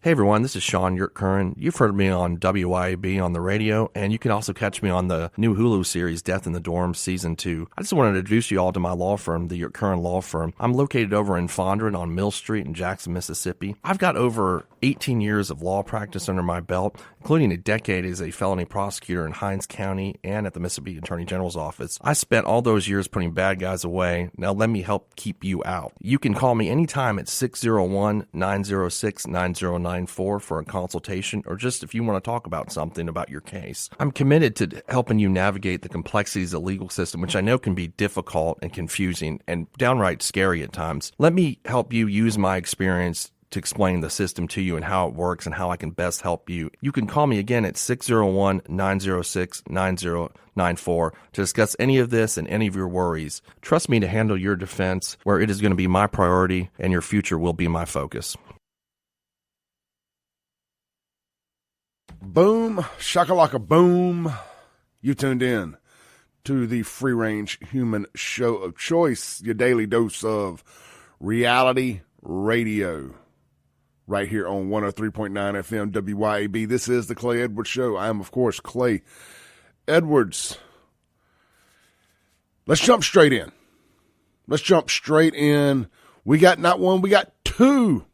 Hey everyone, this is Sean Yurtkuran. You've heard me on WYAB on the radio, and you can also catch me on the new Hulu series Death in the Dorm Season 2. I just wanted to introduce you all to my law firm, the Yurtkuran Law Firm. I'm located over in Fondren on Mill Street in Jackson, Mississippi. I've got over 18 years of law practice under my belt, including a decade as a felony prosecutor in Hinds County and at the Mississippi Attorney General's office. I spent all those years putting bad guys away. Now let me help keep you out. You can call me anytime at 601-906-9094 for a consultation, or just if you want to talk about something about your case. I'm committed to helping you navigate the complexities of the legal system, which I know can be difficult and confusing and downright scary at times. Let me help you use my experience to explain the system to you and how it works and how I can best help you. You can call me again at 601-906-9094 to discuss any of this and any of your worries. Trust me to handle your defense, where it is going to be my priority and your future will be my focus. Boom, shakalaka boom. You tuned in to the Free Range Human Show of Choice, your daily dose of reality radio, right here on 103.9 FM WYAB. This is the Clay Edwards Show. I am, of course, Clay Edwards. Let's jump straight in. We got not one, we got two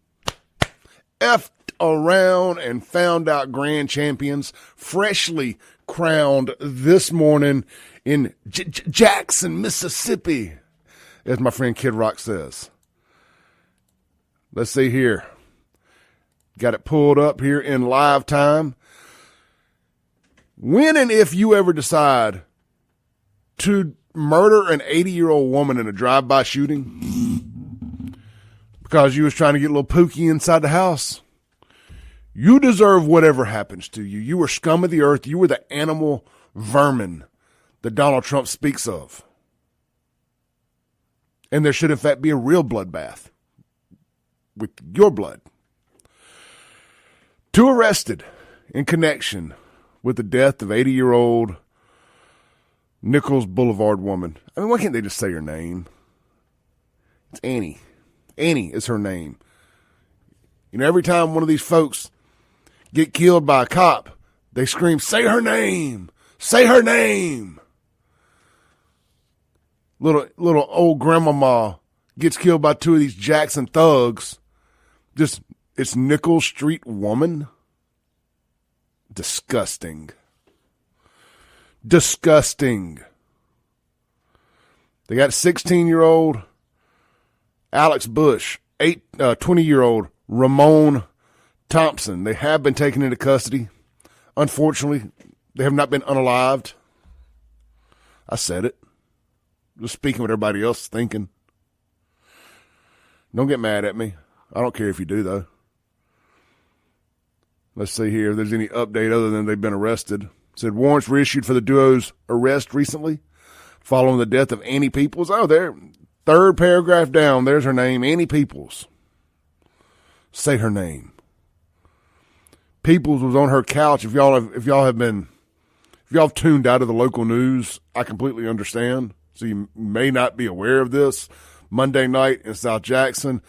effed around and found out grand champions, freshly crowned this morning in Jackson, Mississippi, as my friend Kid Rock says. Let's see here. Got it pulled up here in live time. When and if you ever decide to murder an 80-year-old woman in a drive-by shooting because you was trying to get a little pookie inside the house, you deserve whatever happens to you. You were scum of the earth. You were the animal vermin that Donald Trump speaks of. And there should, in fact, be a real bloodbath with your blood. Two arrested in connection with the death of 80-year-old Nichols Boulevard woman. I mean, why can't they just say her name? It's Annie. Annie is her name. You know, every time one of these folks get killed by a cop, they scream, "Say her name! Say her name!" Little old grandmama gets killed by two of these Jackson thugs. It's Nichols Street woman. Disgusting. Disgusting. They got 16-year-old Alex Bush, 20-year-old Ramon Thompson. They have been taken into custody. Unfortunately, they have not been unalived. I said it. Just speaking what everybody else is thinking. Don't get mad at me. I don't care if you do, though. Let's see here if there's any update other than they've been arrested. It said warrants were issued for the duo's arrest recently following the death of Annie Peoples. Oh, there. Third paragraph down. There's her name, Annie Peoples. Say her name. Peoples was on her couch. If y'all have tuned out of the local news, I completely understand. So you may not be aware of this. Monday night in South Jackson,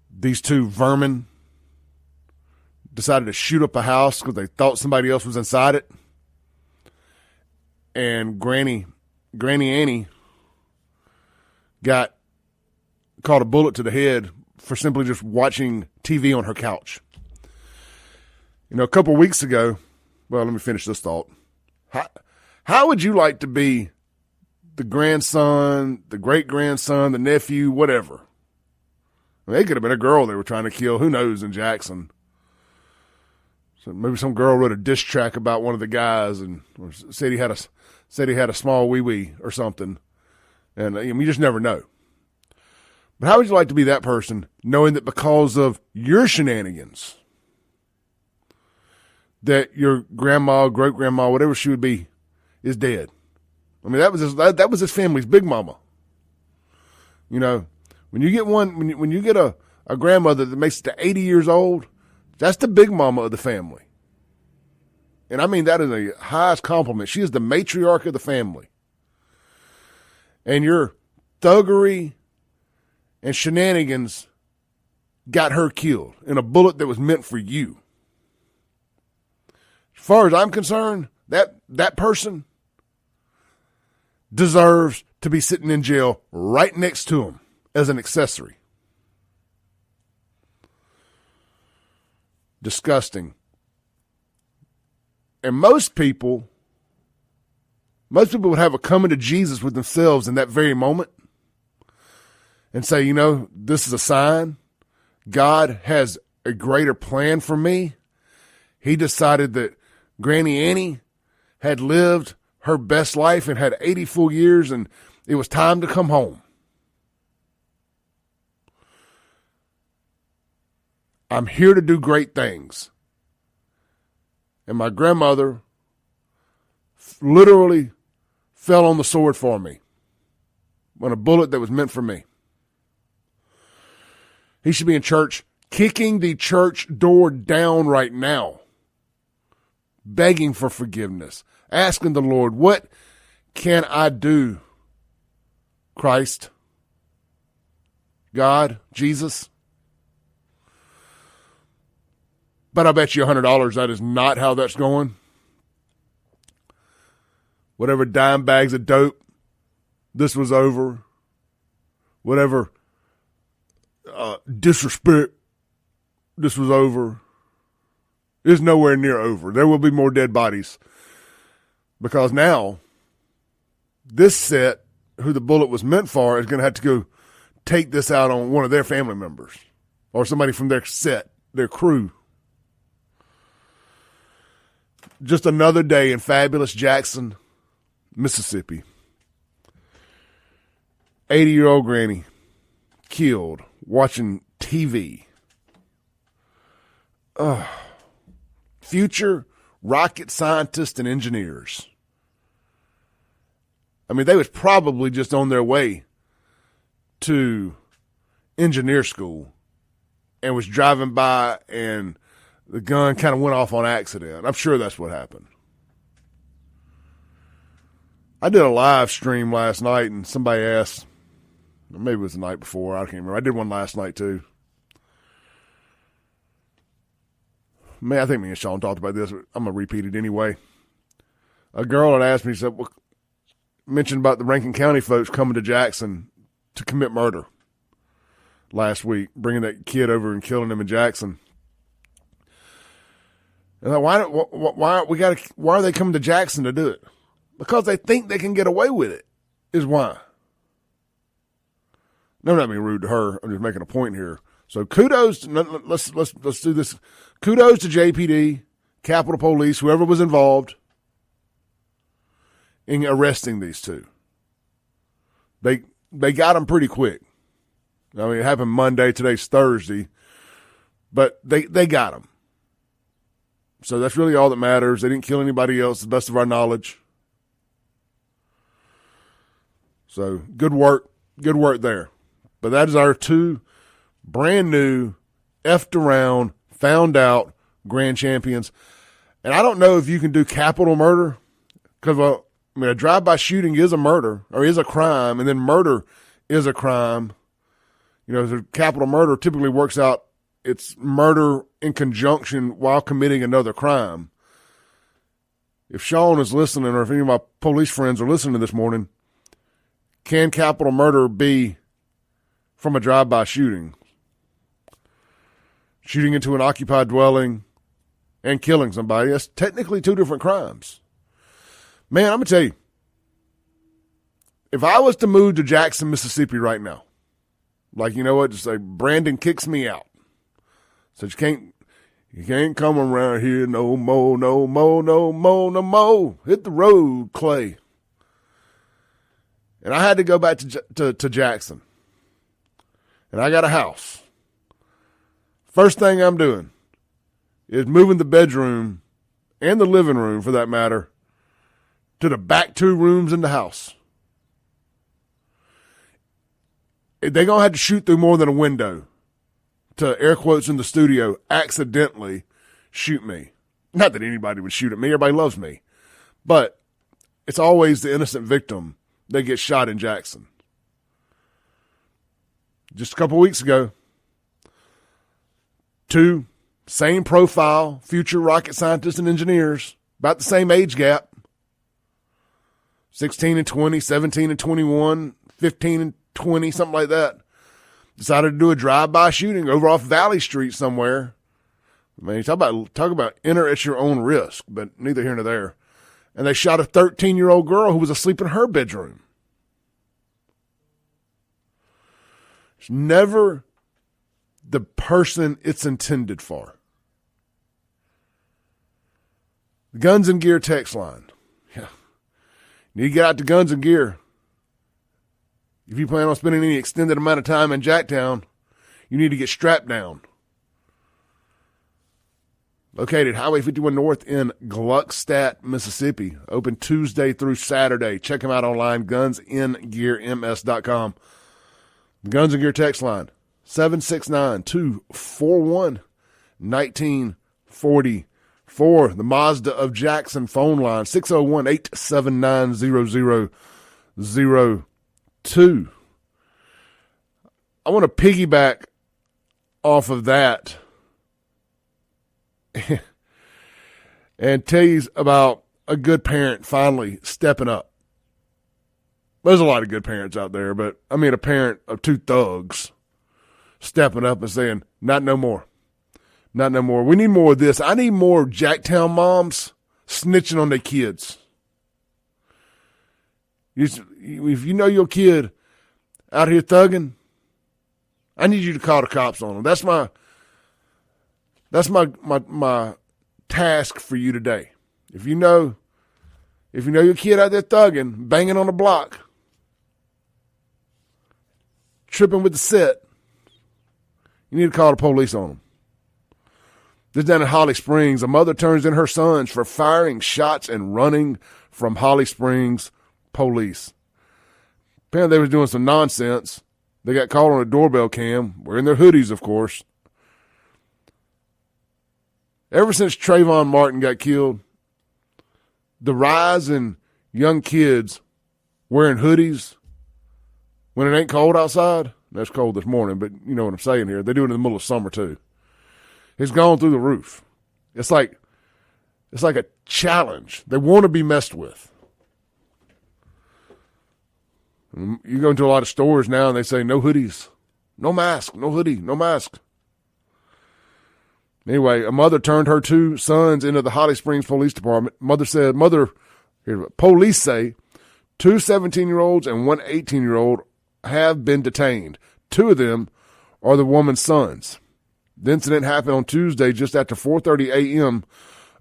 these two vermin decided to shoot up a house because they thought somebody else was inside it. And Granny Annie got caught a bullet to the head for simply just watching TV on her couch. You know, a couple of weeks ago, well, let me finish this thought. How would you like to be the grandson, the great-grandson, the nephew, whatever? I mean, it could have been a girl they were trying to kill. Who knows in Jackson? So maybe some girl wrote a diss track about one of the guys and said he had a small wee-wee or something. And you just never know. But how would you like to be that person, knowing that because of your shenanigans, that your grandma, great-grandma, whatever she would be, is dead? I mean, that was his family's big mama. You know, when you get when you get a grandmother that makes it to 80 years old, that's the big mama of the family. And I mean that in the highest compliment. She is the matriarch of the family. And your thuggery and shenanigans got her killed in a bullet that was meant for you. As far as I'm concerned, that person deserves to be sitting in jail right next to him as an accessory. Disgusting. And most people would have a coming to Jesus with themselves in that very moment and say, you know, this is a sign. God has a greater plan for me. He decided that Granny Annie had lived her best life and had 80 full years, and it was time to come home. I'm here to do great things. And my grandmother literally fell on the sword for me on a bullet that was meant for me. He should be in church, kicking the church door down right now, begging for forgiveness, asking the Lord, what can I do, Christ, God, Jesus? But I bet you $100 that is not how that's going. Whatever dime bags of dope, this was over. Whatever disrespect, this was over. It's nowhere near over. There will be more dead bodies. Because now, this set, who the bullet was meant for, is going to have to go take this out on one of their family members or somebody from their set, their crew. Just another day in fabulous Jackson, Mississippi. 80-year-old granny killed watching TV. Future rocket scientists and engineers. I mean, they was probably just on their way to engineer school and was driving by and the gun kind of went off on accident. I'm sure that's what happened. I did a live stream last night and somebody asked, maybe it was the night before, I can't remember. I did one last night too. Man, I think me and Sean talked about this, but I'm going to repeat it anyway. A girl had asked me, she said, mentioned about the Rankin County folks coming to Jackson to commit murder last week, bringing that kid over and killing him in Jackson. And like, why are they coming to Jackson to do it? Because they think they can get away with it, is why. No, I'm not being rude to her. I'm just making a point here. So kudos to, let's do this. Kudos to JPD, Capitol Police, whoever was involved in arresting these two. They got them pretty quick. I mean, it happened Monday. Today's Thursday, but they got them. So that's really all that matters. They didn't kill anybody else, to the best of our knowledge. So good work there. But that is our two brand new, effed around, found out grand champions. And I don't know if you can do capital murder because, a drive-by shooting is a murder or is a crime, and then murder is a crime. You know, the capital murder typically works out. It's murder in conjunction while committing another crime. If Sean is listening, or if any of my police friends are listening this morning, can capital murder be from a drive-by shooting? Shooting into an occupied dwelling and killing somebody, that's technically two different crimes. Man, I'm going to tell you, if I was to move to Jackson, Mississippi right now, like, you know what, just say, Brandon kicks me out. So you can't come around here no more, no more, no more, no more. Hit the road, Clay. And I had to go back to Jackson. And I got a house. First thing I'm doing is moving the bedroom and the living room, for that matter, to the back two rooms in the house. They're going to have to shoot through more than a window to, air quotes in the studio, accidentally shoot me. Not that anybody would shoot at me. Everybody loves me. But it's always the innocent victim that gets shot in Jackson. Just a couple weeks ago, Two, same profile, future rocket scientists and engineers, about the same age gap. 16 and 20, 17 and 21, 15 and 20, something like that. Decided to do a drive-by shooting over off Valley Street somewhere. I mean, talk about enter at your own risk, but neither here nor there. And they shot a 13-year-old girl who was asleep in her bedroom. It's never the person it's intended for. The Guns and Gear text line. Yeah. You need to get out to Guns and Gear. If you plan on spending any extended amount of time in Jacktown, you need to get strapped down. Located Highway 51 North in Gluckstadt, Mississippi. Open Tuesday through Saturday. Check them out online, gunsandgearms.com. The Guns and Gear text line, 769-241-1944. The Mazda of Jackson phone line, 601-879-0002. I want to piggyback off of that and tell you about a good parent finally stepping up. There's a lot of good parents out there, but I mean a parent of two thugs stepping up and saying, not no more. Not no more. We need more of this. I need more Jacktown moms snitching on their kids. If you know your kid out here thugging, I need you to call the cops on them. That's my task for you today. If you know your kid out there thugging, banging on the block, tripping with the set, you need to call the police on them. This down in Holly Springs, a mother turns in her sons for firing shots and running from Holly Springs police. Apparently they was doing some nonsense. They got caught on a doorbell cam, wearing their hoodies, of course. Ever since Trayvon Martin got killed, the rise in young kids wearing hoodies when it ain't cold outside, that's cold this morning, but you know what I'm saying here. They do it in the middle of summer too. It's gone through the roof. It's like a challenge. They want to be messed with. You go into a lot of stores now and they say no hoodies, no mask, no hoodie, no mask. Anyway, a mother turned her two sons into the Holly Springs Police Department. Police say 2 17-year-olds and 1 18-year-old have been detained. 2 of them are the woman's sons. The incident happened on Tuesday just after 4:30 a.m.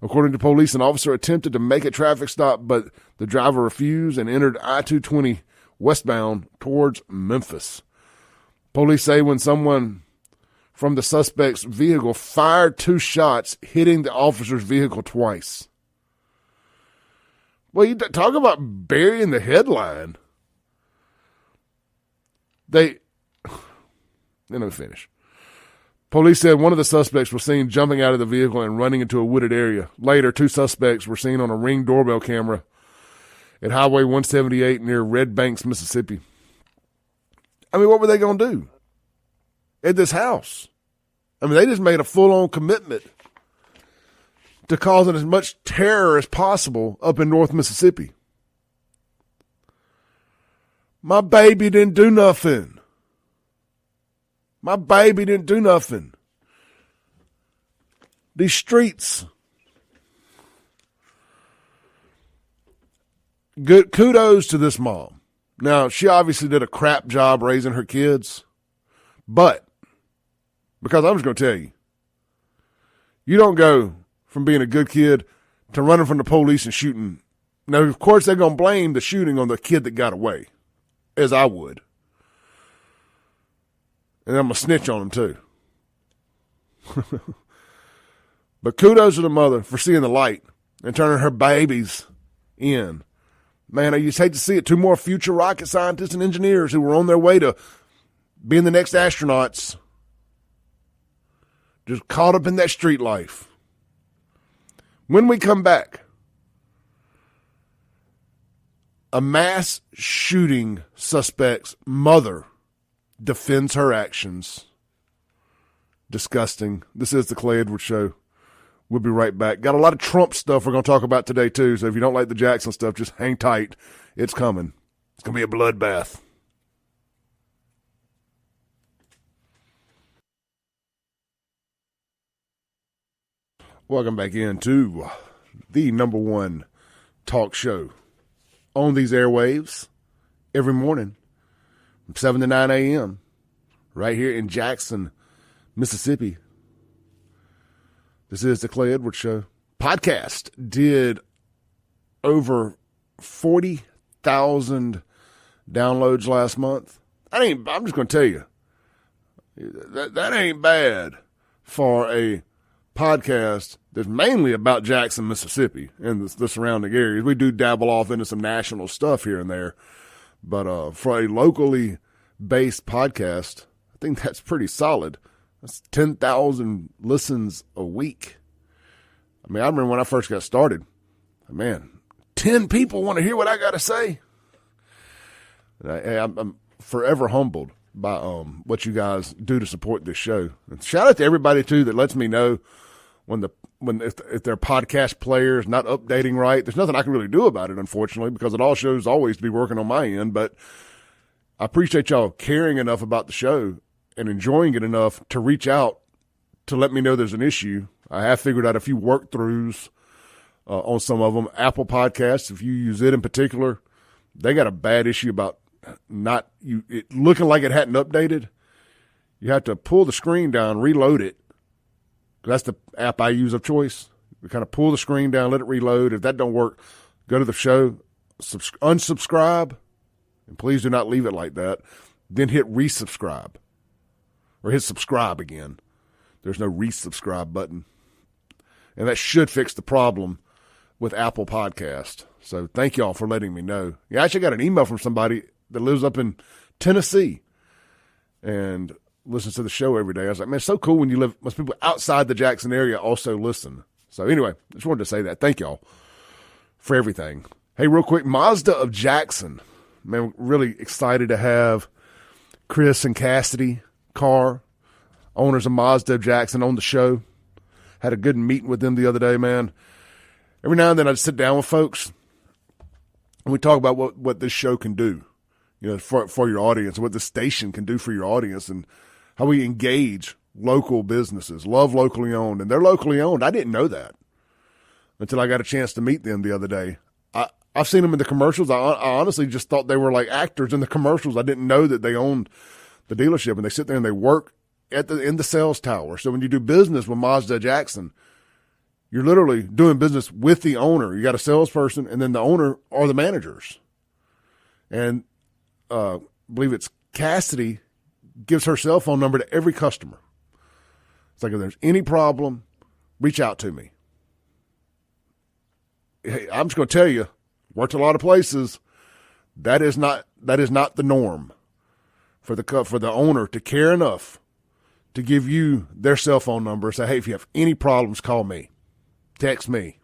According to police, an officer attempted to make a traffic stop, but the driver refused and entered I-220 westbound towards Memphis. Police say when someone from the suspect's vehicle fired 2 shots, hitting the officer's vehicle twice. Well, you talk about burying the headline. Let me finish. Police said one of the suspects was seen jumping out of the vehicle and running into a wooded area. Later, 2 suspects were seen on a Ring doorbell camera at Highway 178 near Red Banks, Mississippi. I mean, what were they going to do at this house? I mean, they just made a full-on commitment to causing as much terror as possible up in North Mississippi. My baby didn't do nothing. My baby didn't do nothing. These streets. Good kudos to this mom. Now, she obviously did a crap job raising her kids, but because I'm just going to tell you, you don't go from being a good kid to running from the police and shooting. Now, of course, they're going to blame the shooting on the kid that got away, as I would. And I'm going to snitch on them, too. But kudos to the mother for seeing the light and turning her babies in. Man, I just hate to see it. 2 more future rocket scientists and engineers who were on their way to being the next astronauts just caught up in that street life. When we come back, a mass shooting suspect's mother defends her actions. Disgusting. This is the Clay Edwards Show. We'll be right back. Got a lot of Trump stuff we're going to talk about today, too. So if you don't like the Jackson stuff, just hang tight. It's coming. It's going to be a bloodbath. Welcome back into the number one talk show on these airwaves every morning from 7 to 9 a.m. right here in Jackson, Mississippi. This is the Clay Edwards Show. Podcast did over 40,000 downloads last month. I'm just going to tell you, that ain't bad for a podcast that's mainly about Jackson, Mississippi and the surrounding areas. We do dabble off into some national stuff here and there, but for a locally based podcast, I think that's pretty solid. That's 10,000 listens a week. I mean, I remember when I first got started, man, 10 people want to hear what I got to say. I'm forever humbled by what you guys do to support this show. And shout out to everybody too that lets me know if their podcast player is not updating right. There's nothing I can really do about it, unfortunately, because it all shows always to be working on my end. But I appreciate y'all caring enough about the show and enjoying it enough to reach out to let me know there's an issue. I have figured out a few work-throughs on some of them. Apple Podcasts, if you use it in particular, they got a bad issue about it looking like it hadn't updated. You have to pull the screen down, reload it. That's the app I use of choice. We kind of pull the screen down, let it reload. If that don't work, go to the show, unsubscribe, and please do not leave it like that. Then hit resubscribe or hit subscribe again. There's no resubscribe button. And that should fix the problem with Apple Podcast. So thank y'all for letting me know. Yeah, I actually got an email from somebody that lives up in Tennessee and listens to the show every day. I was like, man, it's so cool when you live, most people outside the Jackson area also listen. So anyway, just wanted to say that. Thank y'all for everything. Hey, real quick, Mazda of Jackson. Man, really excited to have Chris and Cassidy Carr, owners of Mazda of Jackson, on the show. Had a good meeting with them the other day, man. Every now and then I'd sit down with folks and we talk about what this show can do, for your audience, what the station can do for your audience, and how we engage local businesses, love locally owned. And they're locally owned. I didn't know that until I got a chance to meet them the other day. I've seen them in the commercials. I honestly just thought they were like actors in the commercials. I didn't know that they owned the dealership, and they sit there and they work in the sales tower. So when you do business with Mazda Jackson, you're literally doing business with the owner. You got a salesperson, and then the owner are the managers. And I believe it's Cassidy gives her cell phone number to every customer. It's like, if there's any problem, reach out to me. Hey, I'm just going to tell you, worked a lot of places. That is not the norm for the owner to care enough to give you their cell phone number. Say, hey, if you have any problems, call me, text me.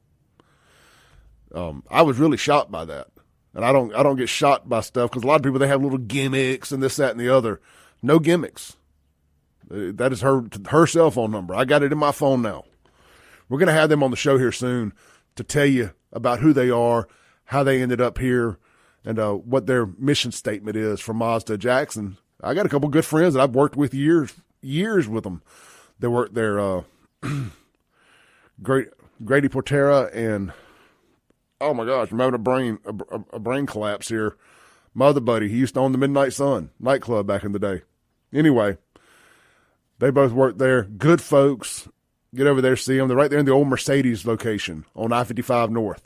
I was really shocked by that. And I don't get shocked by stuff because a lot of people, they have little gimmicks and this, that, and the other. No gimmicks. That is her cell phone number. I got it in my phone now. We're going to have them on the show here soon to tell you about who they are, how they ended up here, and what their mission statement is for Mazda Jackson. I got a couple good friends that I've worked with years with them. They work there. Grady Portera and, oh my gosh, I'm having a brain collapse here. My other buddy, he used to own the Midnight Sun nightclub back in the day. Anyway, they both work there. Good folks. Get over there, see them. They're right there in the old Mercedes location on I-55 North,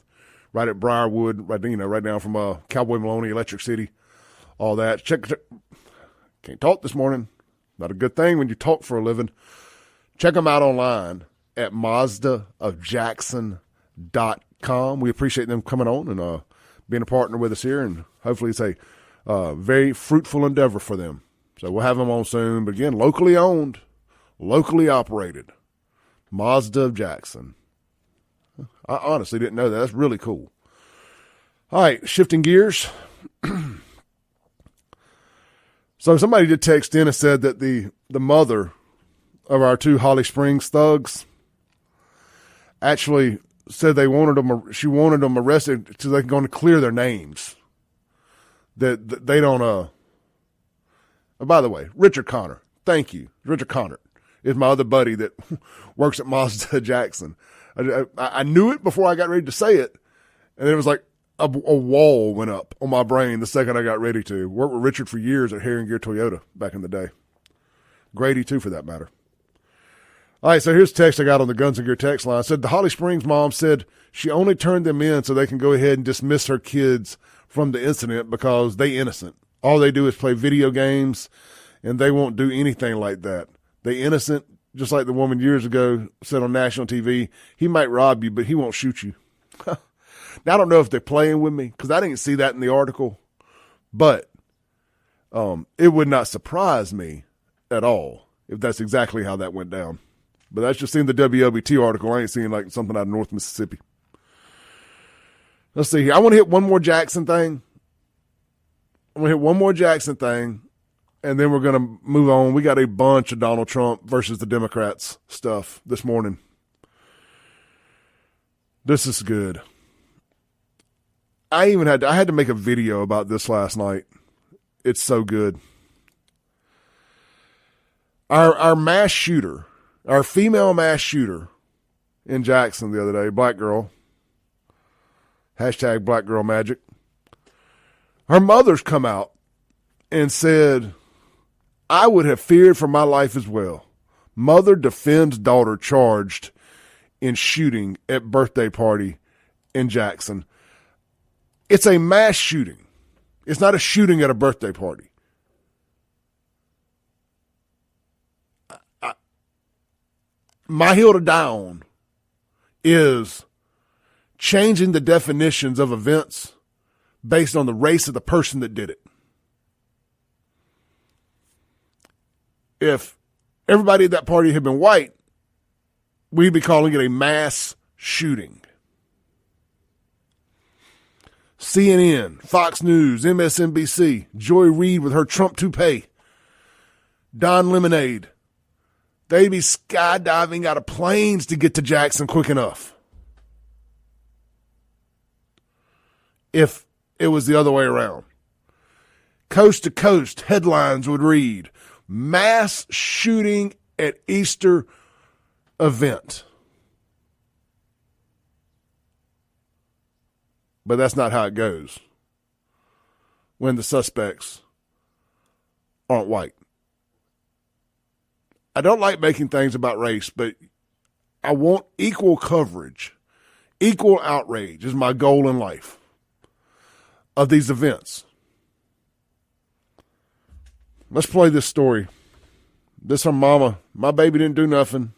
right at Briarwood, right down from Cowboy Maloney, Electric City, all that. Check. Can't talk this morning. Not a good thing when you talk for a living. Check them out online at MazdaofJackson.com. We appreciate them coming on and being a partner with us here, and hopefully it's a very fruitful endeavor for them. So we'll have them on soon. But again, locally owned, locally operated. Mazda of Jackson. I honestly didn't know that. That's really cool. All right, shifting gears. So somebody did text in and said that the mother of our 2 Holly Springs thugs actually said she wanted them arrested so they're going to clear their names. That they don't, oh, by the way, Richard Connor, thank you. Richard Connor is my other buddy that works at Mazda Jackson. I knew it before I got ready to say it, and it was like a wall went up on my brain the second I got ready to. Worked with Richard for years at Herring Gear Toyota back in the day. Grady, too, for that matter. All right, so here's a text I got on the Guns and Gear text line. It said, the Holly Springs mom said she only turned them in so they can go ahead and dismiss her kids from the incident because they innocent. All they do is play video games, and they won't do anything like that. They innocent, just like the woman years ago said on national TV, he might rob you, but he won't shoot you. Now, I don't know if they're playing with me because I didn't see that in the article, but it would not surprise me at all if that's exactly how that went down. But that's just in the WLBT article. I ain't seeing like something out of North Mississippi. Let's see here. I want to hit one more Jackson thing. And then we're going to move on. We got a bunch of Donald Trump versus the Democrats stuff this morning. This is good. I had to make a video about this last night. It's so good. Our mass shooter, our female mass shooter in Jackson the other day, black girl, hashtag black girl magic. Her mother's come out and said, I would have feared for my life as well. Mother defends daughter charged in shooting at birthday party in Jackson. It's a mass shooting. It's not a shooting at a birthday party. My hill to die on is changing the definitions of events based on the race of the person that did it. If everybody at that party had been white, we'd be calling it a mass shooting. CNN, Fox News, MSNBC, Joy Reid with her Trump toupee, Don Lemonade. They'd be skydiving out of planes to get to Jackson quick enough. If it was the other way around. Coast to coast, headlines would read, mass shooting at Easter event. But that's not how it goes when the suspects aren't white. I don't like making things about race, but I want equal coverage, equal outrage is my goal in life of these events. Let's play this story. This from Mama. My baby didn't do nothing.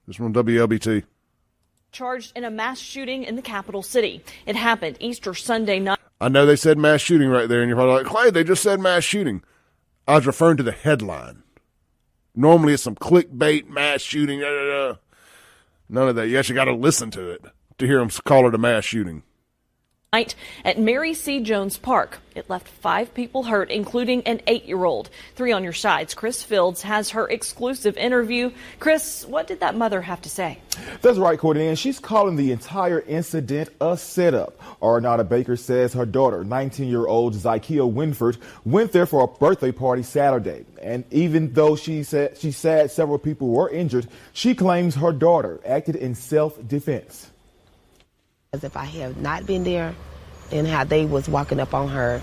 This from WLBT. Charged in a mass shooting in the capital city. It happened Easter Sunday night. I know they said mass shooting right there, and you're probably like, Clay, they just said mass shooting. I was referring to the headline. Normally it's some clickbait, mass shooting, None of that. You actually got to listen to it to hear them call it a mass shooting. Night at Mary C. Jones Park. It left 5 people hurt, including an 8-year-old. 3 on your sides. Chris Fields has her exclusive interview. Chris, what did that mother have to say? That's right, Courtney, and she's calling the entire incident a setup. Arnada Baker says her daughter, 19-year-old Zykia Winford, went there for a birthday party Saturday. And even though she said several people were injured, she claims her daughter acted in self-defense. As if I have not been there, and how they was walking up on her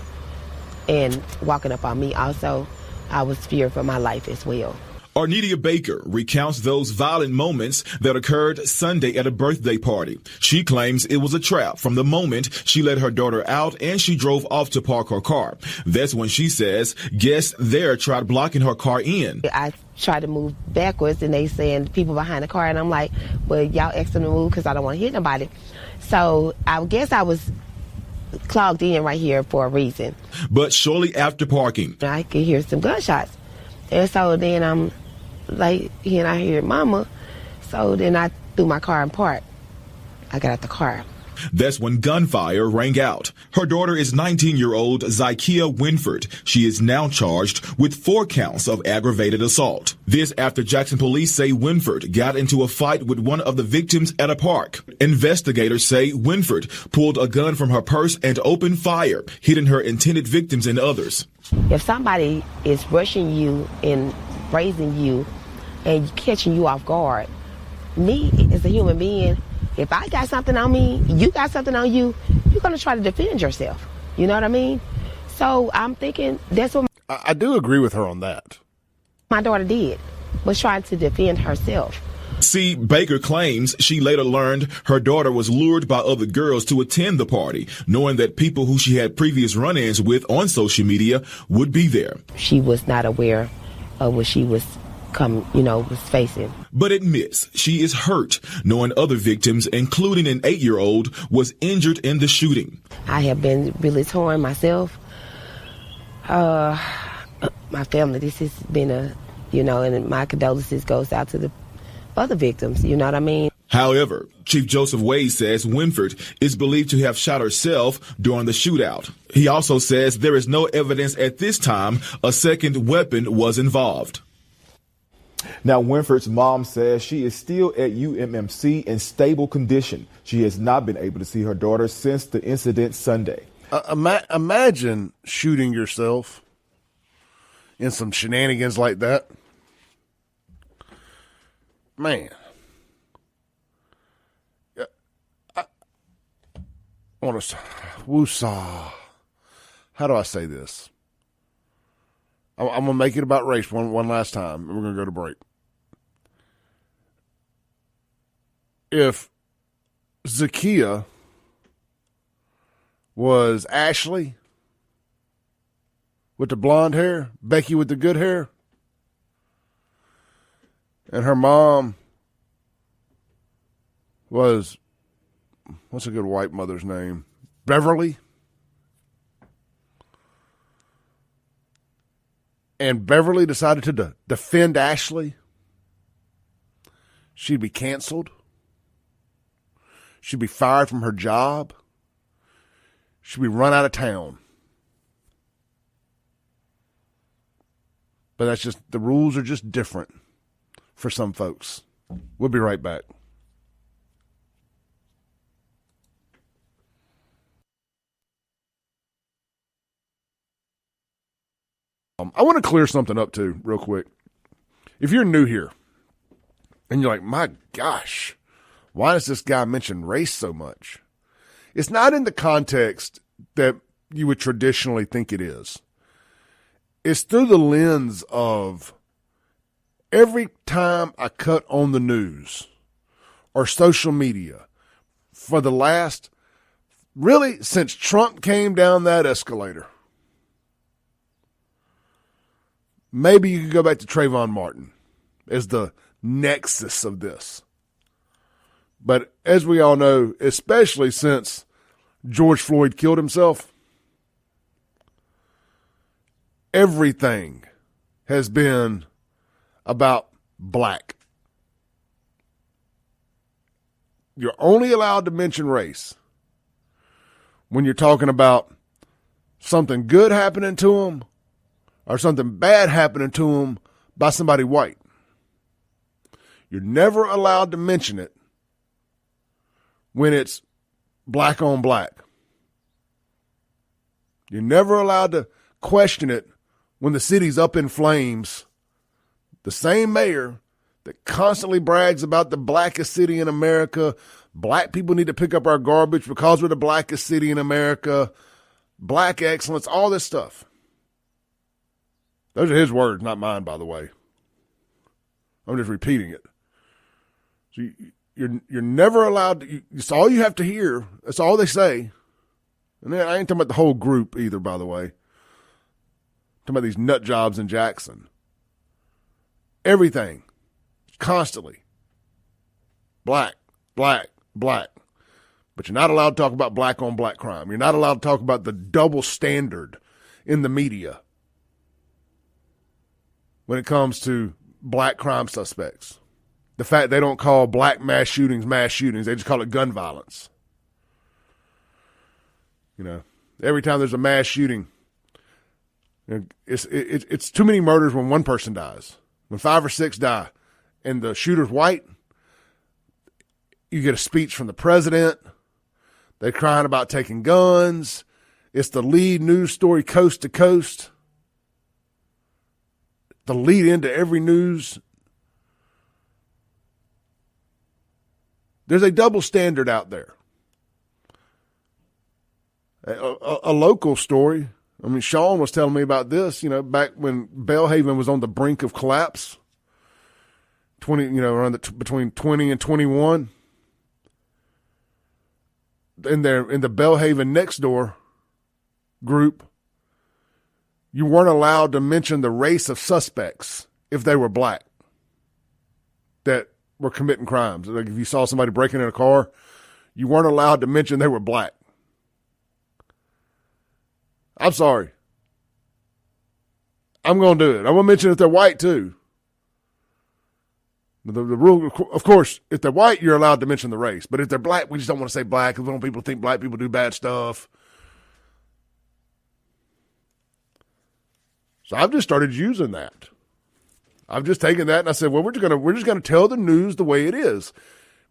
and walking up on me also, I was feared for my life as well. Arnada Baker recounts those violent moments that occurred Sunday at a birthday party. She claims it was a trap from the moment she let her daughter out and she drove off to park her car. That's when she says guests there tried blocking her car in. I tried to move backwards, and they saying people behind the car, and I'm like, well, y'all ask them to move because I don't want to hit nobody. So I guess I was clogged in right here for a reason. But shortly after parking, I could hear some gunshots. And so then I'm like, and I hear Mama. So then I threw my car and parked. I got out the car. That's when gunfire rang out. Her daughter is 19-year-old Zykia Winford. She is now charged with 4 counts of aggravated assault. This after Jackson police say Winford got into a fight with one of the victims at a park. Investigators say Winford pulled a gun from her purse and opened fire, hitting her intended victims and others. If somebody is rushing you and raising you and catching you off guard, me as a human being, if I got something on me, you got something on you, you're going to try to defend yourself. You know what I mean? So I'm thinking that's what I do agree with her on that. my daughter did, was trying to defend herself. See, Baker claims she later learned her daughter was lured by other girls to attend the party, knowing that people who she had previous run-ins with on social media would be there. She was not aware of what she was was facing. But admits she is hurt, knowing other victims, including an 8-year-old, was injured in the shooting. I have been really torn myself. My family, this has been and my condolences goes out to the other victims, you know what I mean? However, Chief Joseph Wade says Winford is believed to have shot herself during the shootout. He also says there is no evidence at this time a second weapon was involved. Now, Winford's mom says she is still at UMMC in stable condition. She has not been able to see her daughter since the incident Sunday. Imagine shooting yourself in some shenanigans like that. Man. I want to woosah. How do I say this? I'm going to make it about race one last time, and we're going to go to break. If Zykia was Ashley with the blonde hair, Becky with the good hair, and her mom was, what's a good white mother's name? Beverly. And Beverly decided to defend Ashley, she'd be canceled. She'd be fired from her job. She'd be run out of town. But that's just, the rules are just different for some folks. We'll be right back. I want to clear something up too, real quick. If you're new here and you're like, my gosh, why does this guy mention race so much? It's not in the context that you would traditionally think it is. It's through the lens of every time I cut on the news or social media for the last, really since Trump came down that escalator. Maybe you could go back to Trayvon Martin as the nexus of this. But as we all know, especially since George Floyd killed himself, everything has been about black. You're only allowed to mention race when you're talking about something good happening to them or something bad happening to them by somebody white. You're never allowed to mention it when it's black on black. You're never allowed to question it when the city's up in flames. The same mayor that constantly brags about the blackest city in America, black people need to pick up our garbage because we're the blackest city in America, black excellence, all this stuff. Those are his words, not mine, by the way. I'm just repeating it. So you're never allowed to, it's all you have to hear. That's all they say. And then I ain't talking about the whole group either, by the way. I'm talking about these nut jobs in Jackson. Everything. Constantly. Black, black, black. But you're not allowed to talk about black on black crime. You're not allowed to talk about the double standard in the media when it comes to black crime suspects. The fact they don't call black mass shootings, they just call it gun violence. You know, every time there's a mass shooting, it's too many murders when one person dies. When 5 or 6 die and the shooter's white, you get a speech from the president. They're crying about taking guns. It's the lead news story coast to coast. The lead into every news. There's a double standard out there. A local story. I mean, Sean was telling me about this, you know, back when Belhaven was on the brink of collapse. Between 20 and 21. In the Belhaven next door group, you weren't allowed to mention the race of suspects if they were black that were committing crimes. Like if you saw somebody breaking in a car, you weren't allowed to mention they were black. I'm sorry. I'm going to do it. I'm going to mention if they're white too. The rule, of course, if they're white, you're allowed to mention the race. But if they're black, we just don't want to say black because we don't want people to think black people do bad stuff. So I've just started using that. I've just taken that and I said, well, we're just gonna tell the news the way it is.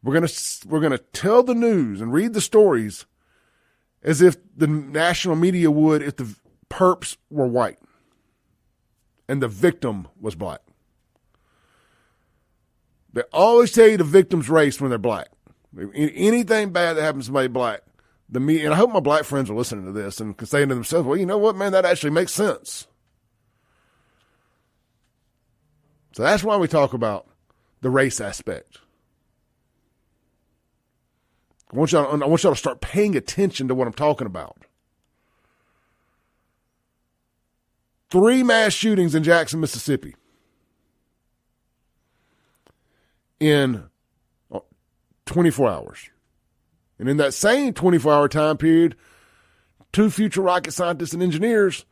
We're gonna tell the news and read the stories as if the national media would if the perps were white and the victim was black. They always tell you the victim's race when they're black. Anything bad that happens to somebody black, the media, and I hope my black friends are listening to this and can say to themselves, well, you know what, man, that actually makes sense. So that's why we talk about the race aspect. I want y'all to start paying attention to what I'm talking about. 3 mass shootings in Jackson, Mississippi in 24 hours. And in that same 24-hour time period, 2 future rocket scientists and engineers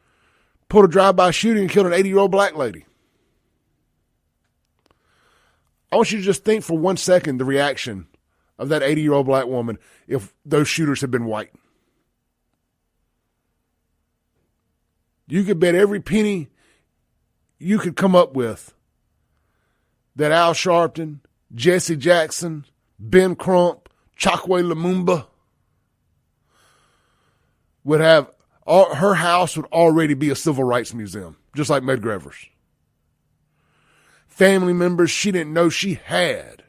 pulled a drive-by shooting and killed an 80-year-old black lady. I want you to just think for 1 second the reaction of that 80-year-old black woman if those shooters had been white. You could bet every penny you could come up with that Al Sharpton, Jesse Jackson, Ben Crump, Chokwe Lumumba would have, her house would already be a civil rights museum, just like Medgarever's. Family members she didn't know she had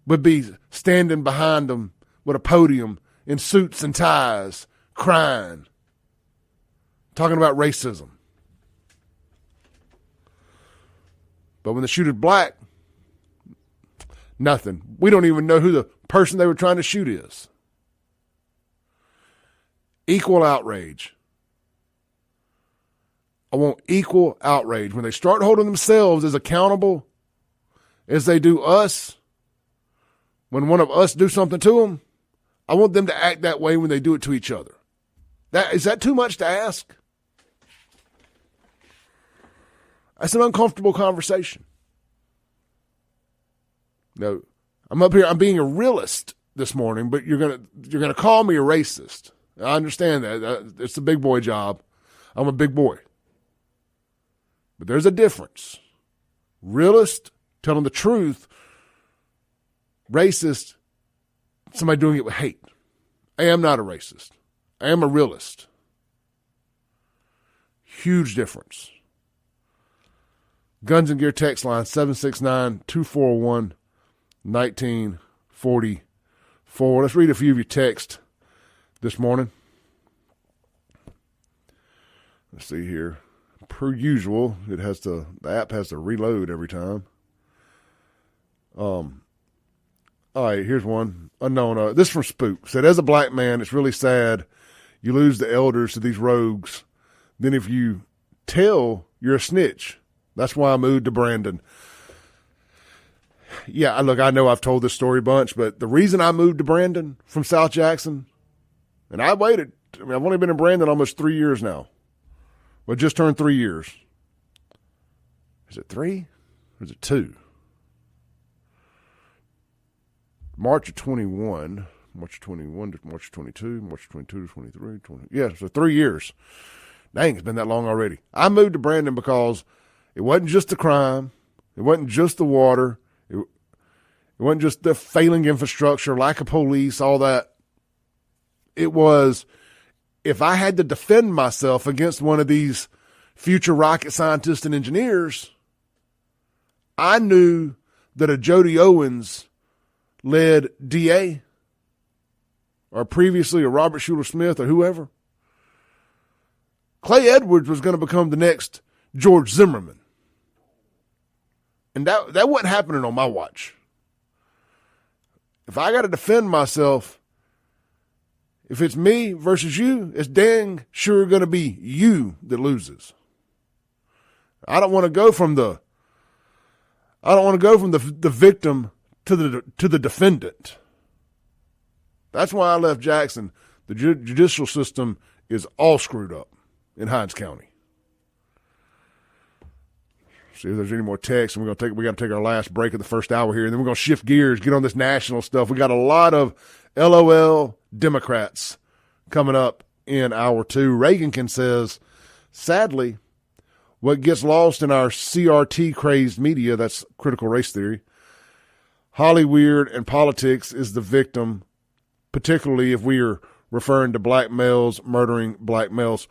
would be standing behind them with a podium in suits and ties, crying, talking about racism. But when the shooter's black, nothing. We don't even know who the person they were trying to shoot is. Equal outrage. I want equal outrage. When they start holding themselves as accountable as they do us, when one of us do something to them, I want them to act that way when they do it to each other. Is that too much to ask? That's an uncomfortable conversation. No, I'm up here. I'm being a realist this morning, but you're gonna call me a racist. I understand that. It's a big boy job. I'm a big boy. But there's a difference. Realist, telling the truth. Racist, somebody doing it with hate. I am not a racist. I am a realist. Huge difference. Guns and Gear text line 769-241-1944. Let's read a few of your texts this morning. Let's see here. Per usual, the app has to reload every time. All right, here's one. Unknown. This is from Spook. Said, as a black man, it's really sad you lose the elders to these rogues. Then if you tell, you're a snitch. That's why I moved to Brandon. Yeah, look, I know I've told this story a bunch, but the reason I moved to Brandon from South Jackson, and I waited. I mean, I've only been in Brandon almost 3 years now. Well, just turned 3 years. Is it 3 or is it 2? March of 21. March 21 to March 22, March 22 to 23, 20. Yeah, so 3 years. Dang, it's been that long already. I moved to Brandon because it wasn't just the crime. It wasn't just the water. It wasn't just the failing infrastructure, lack of police, all that. It was, if I had to defend myself against one of these future rocket scientists and engineers, I knew that a Jody Owens led DA or previously a Robert Schuler Smith or whoever, Clay Edwards was going to become the next George Zimmerman. And that wasn't happening on my watch. If I got to defend myself, if it's me versus you, it's dang sure going to be you that loses. I don't want to go from the victim to the defendant. That's why I left Jackson. The judicial system is all screwed up in Hinds County. See if there's any more texts, and we got to take our last break of the first hour here, and then we're going to shift gears, get on this national stuff. We got a lot of LOL Democrats coming up in hour two. Reagankin says, sadly, what gets lost in our CRT crazed media, that's critical race theory, Hollywood and politics is the victim, particularly if we are referring to black males murdering black males.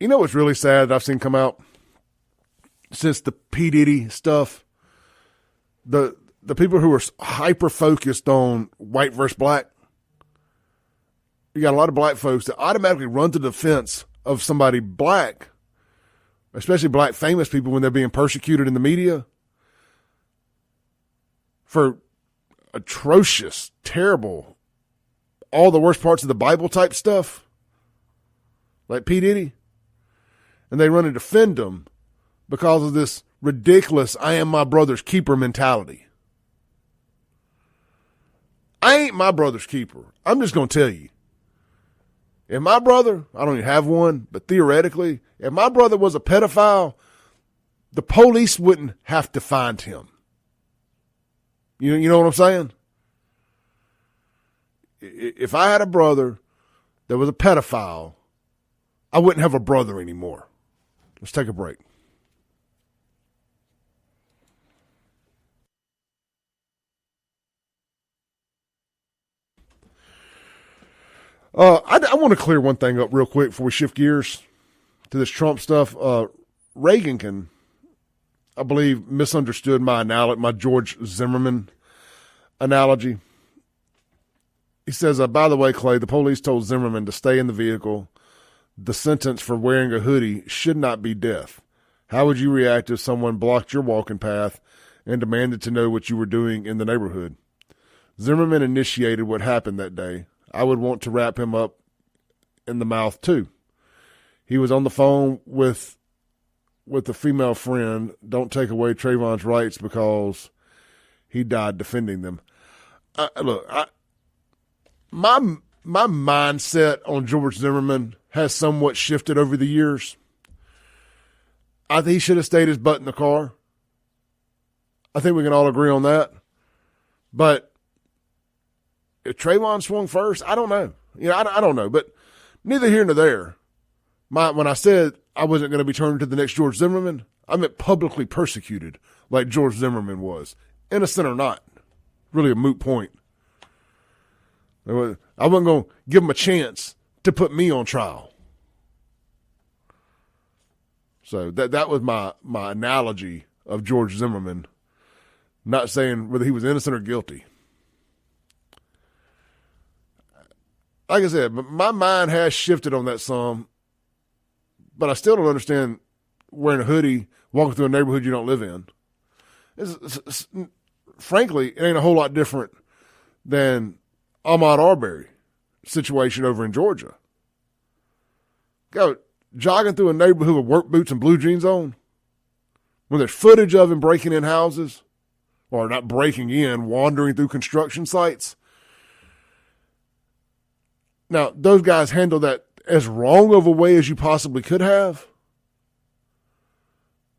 You know what's really sad that I've seen come out since the P. Diddy stuff? The people who are hyper-focused on white versus black, you got a lot of black folks that automatically run to the defense of somebody black, especially black famous people when they're being persecuted in the media for atrocious, terrible, all the worst parts of the Bible type stuff, like P. Diddy. And they run to defend them because of this ridiculous I am my brother's keeper mentality. I ain't my brother's keeper. I'm just going to tell you. If my brother, I don't even have one, but theoretically, if my brother was a pedophile, the police wouldn't have to find him. You know what I'm saying? If I had a brother that was a pedophile, I wouldn't have a brother anymore. Let's take a break. I want to clear one thing up real quick before we shift gears to this Trump stuff. Reagan I believe, misunderstood my George Zimmerman analogy. He says, by the way, Clay, the police told Zimmerman to stay in the vehicle. The sentence for wearing a hoodie should not be death. How would you react if someone blocked your walking path and demanded to know what you were doing in the neighborhood? Zimmerman initiated what happened that day. I would want to wrap him up in the mouth, too. He was on the phone with a female friend. Don't take away Trayvon's rights because he died defending them. My mindset on George Zimmerman has somewhat shifted over the years. I think he should have stayed his butt in the car. I think we can all agree on that. But if Trayvon swung first, I don't know. I don't know. But neither here nor there. When I said I wasn't going to be turned to the next George Zimmerman, I meant publicly persecuted like George Zimmerman was. Innocent or not. Really a moot point. I wasn't going to give him a chance to put me on trial. So that was my analogy of George Zimmerman, not saying whether he was innocent or guilty. Like I said, my mind has shifted on that some, but I still don't understand wearing a hoodie, walking through a neighborhood you don't live in. Frankly, it ain't a whole lot different than Ahmaud Arbery situation over in Georgia. Go jogging through a neighborhood with work boots and blue jeans on when there's footage of him breaking in houses, or not breaking in, wandering through construction sites. Now, those guys handled that as wrong of a way as you possibly could have.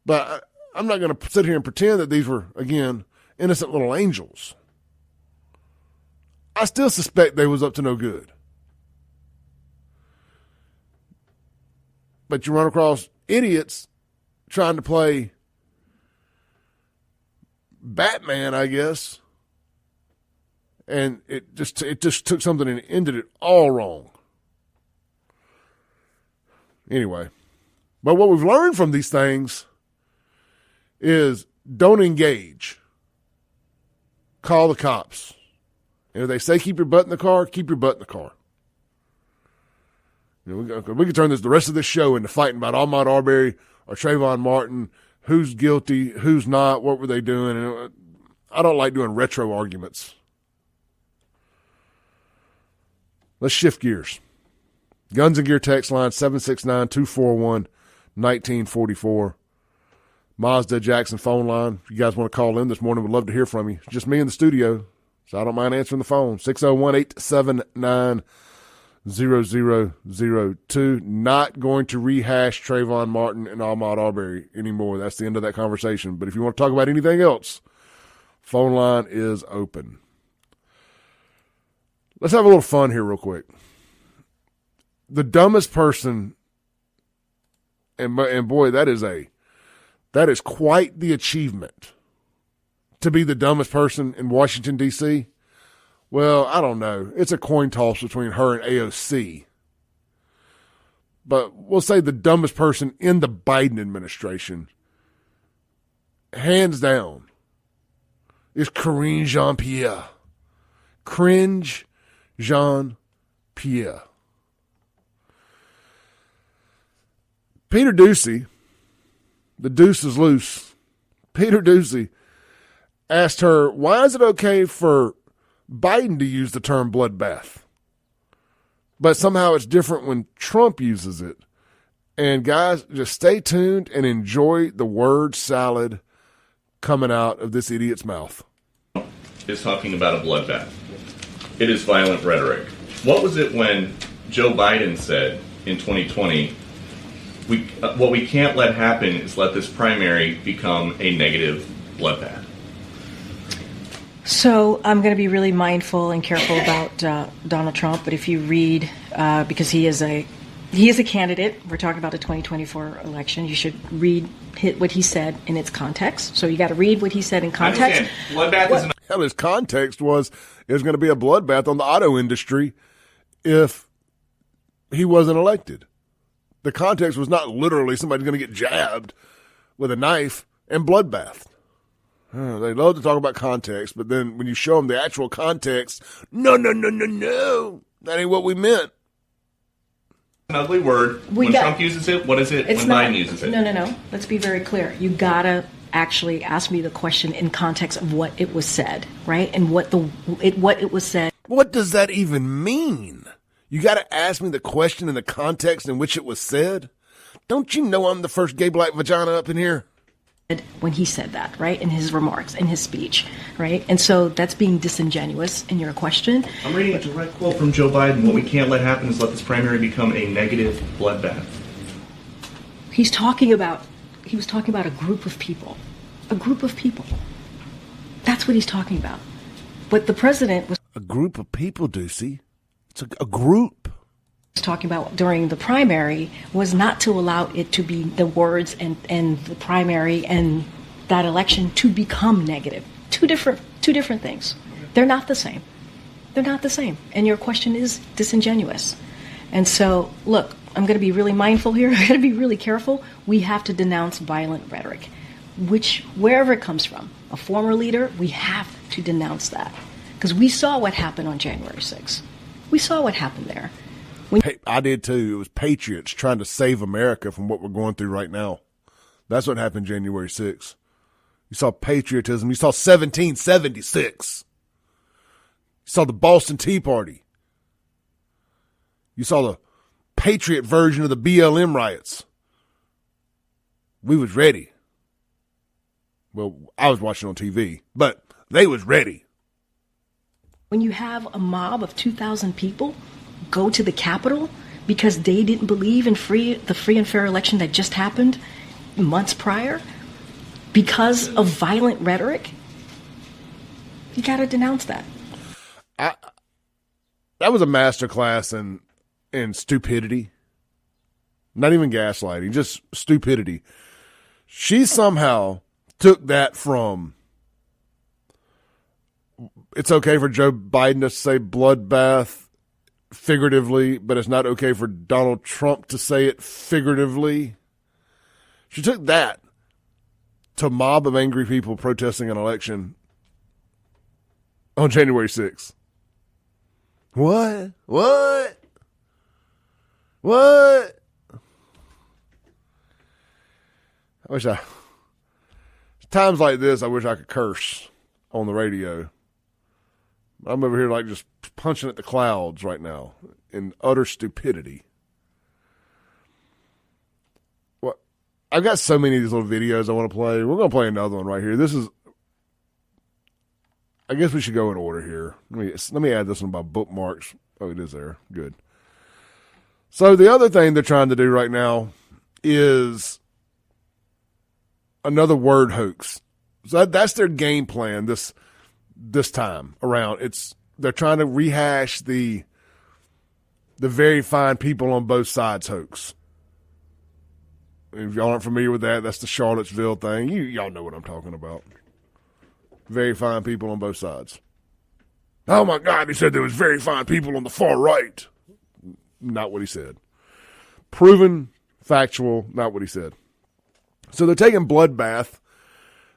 But I'm not going to sit here and pretend that these were, again, innocent little angels. I still suspect they was up to no good. But you run across idiots trying to play Batman, I guess. And it just took something and ended it all wrong. Anyway. But what we've learned from these things is don't engage. Call the cops. And if they say keep your butt in the car, keep your butt in the car. You know, we could turn the rest of this show into fighting about Ahmaud Arbery or Trayvon Martin, who's guilty, who's not, what were they doing. And I don't like doing retro arguments. Let's shift gears. Guns and Gear text line 769-241-1944. Mazda Jackson phone line. If you guys want to call in this morning, we'd love to hear from you. It's just me in the studio, so I don't mind answering the phone. 601-879-0002. Not going to rehash Trayvon Martin and Ahmaud Arbery anymore. That's the end of that conversation. But if you want to talk about anything else, phone line is open. Let's have a little fun here real quick. The dumbest person, and boy, that is quite the achievement to be the dumbest person in Washington, D.C. Well, I don't know. It's a coin toss between her and AOC. But we'll say the dumbest person in the Biden administration, hands down, is Karine Jean-Pierre. Cringe Jean-Pierre. Peter Ducey, the deuce is loose. Peter Ducey asked her, why is it okay for Biden to use the term bloodbath, but somehow it's different when Trump uses it? And guys, just stay tuned and enjoy the word salad coming out of this idiot's mouth. Is talking about a bloodbath. It is violent rhetoric. What was it when Joe Biden said in 2020, what we can't let happen is let this primary become a negative bloodbath? So I'm going to be really mindful and careful about Donald Trump, but if you read, because he is a candidate, we're talking about the 2024 election, you should read what he said in its context. So you got to read what he said in context. Bloodbath is an Hell, his context was there's going to be a bloodbath on the auto industry if he wasn't elected. The context was not literally somebody's going to get jabbed with a knife and bloodbath. They love to talk about context, but then when you show them the actual context, no. That ain't what we meant. An ugly word. When Trump uses it, what is it when Biden uses it? No. Let's be very clear. You got to actually ask me the question in context of what it was said, right? And what it was said. What does that even mean? You got to ask me the question in the context in which it was said? Don't you know I'm the first gay black vagina up in here? When he said that, right, in his remarks, in his speech, right? And so that's being disingenuous in your question. I'm reading a direct quote from Joe Biden. What we can't let happen is let this primary become a negative bloodbath. He was talking about a group of people. A group of people. That's what he's talking about. But the president was... A group of people, Ducey. It's a group. Talking about during the primary was not to allow it to be the words and the primary and that election to become negative. Two different things. They're not the same. They're not the same. And your question is disingenuous. And so, look, I'm going to be really mindful here. I'm going to be really careful. We have to denounce violent rhetoric, wherever it comes from. A former leader, we have to denounce that. Because we saw what happened on January 6th. We saw what happened there. I did too. It was patriots trying to save America from what we're going through right now. That's what happened January 6th. You saw patriotism. You saw 1776. You saw the Boston Tea Party. You saw the patriot version of the BLM riots. We was ready. Well, I was watching on TV, but they was ready. When you have a mob of 2,000 people go to the Capitol because they didn't believe in the free and fair election that just happened months prior because of violent rhetoric, you got to denounce that. that was a masterclass in stupidity. Not even gaslighting, just stupidity. She somehow took that from, it's okay for Joe Biden to say bloodbath figuratively, but it's not okay for Donald Trump to say it figuratively. She took that to a mob of angry people protesting an election on January 6th. What? Times like this, I wish I could curse on the radio. I'm over here like just punching at the clouds right now in utter stupidity. Well, I've got so many of these little videos I want to play. We're going to play another one right here. This is, I guess we should go in order here. Let me add this one by bookmarks. Oh, it is there. Good. So the other thing they're trying to do right now is another word hoax. So that's their game plan this time around. They're trying to rehash the very fine people on both sides hoax. If y'all aren't familiar with that, that's the Charlottesville thing. Y'all know what I'm talking about. Very fine people on both sides. Oh my God, he said there was very fine people on the far right. Not what he said. Proven, factual, not what he said. So they're taking bloodbath.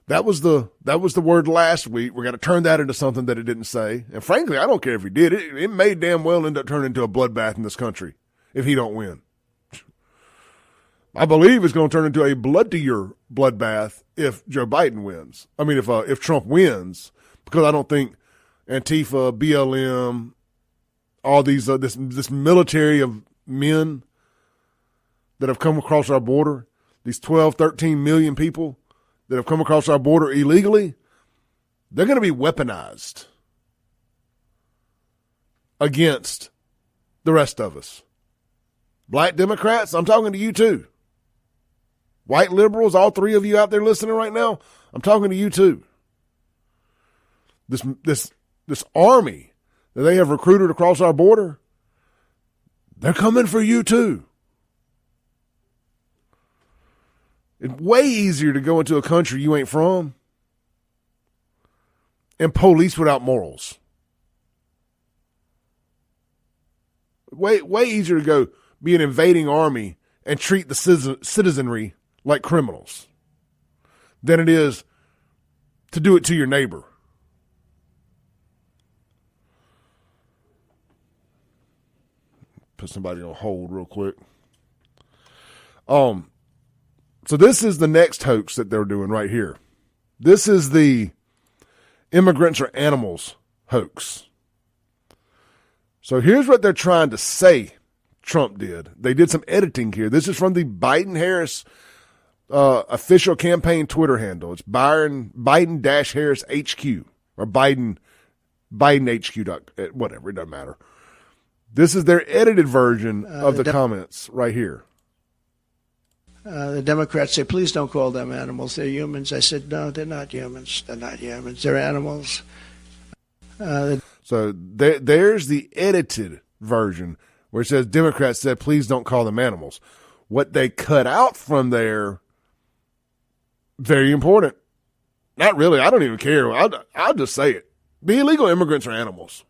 That was the word last week. We're going to turn that into something that it didn't say. And frankly, I don't care if he did. It may damn well end up turning into a bloodbath in this country if he don't win. I believe it's going to turn into a bloodier bloodbath if Joe Biden wins. I mean, if Trump wins, because I don't think Antifa, BLM, all these this military of men that have come across our border, these 12, 13 million people that have come across our border illegally, they're going to be weaponized against the rest of us. Black Democrats, I'm talking to you too. White liberals, all three of you out there listening right now, I'm talking to you too. This army that they have recruited across our border, they're coming for you too. It's way easier to go into a country you ain't from and police without morals. Way easier to go be an invading army and treat the citizenry like criminals than it is to do it to your neighbor. Put somebody on hold real quick. So this is the next hoax that they're doing right here. This is the immigrants are animals hoax. So here's what they're trying to say Trump did. They did some editing here. This is from the Biden-Harris official campaign Twitter handle. It's Biden-Harris HQ or Biden HQ. Whatever, it doesn't matter. This is their edited version of the comments right here. The Democrats say, please don't call them animals. They're humans. I said, no, they're not humans. They're not humans. They're animals. So there's the edited version where it says Democrats said, please don't call them animals. What they cut out from there, very important. Not really. I don't even care. I'll just say it. The illegal immigrants are animals.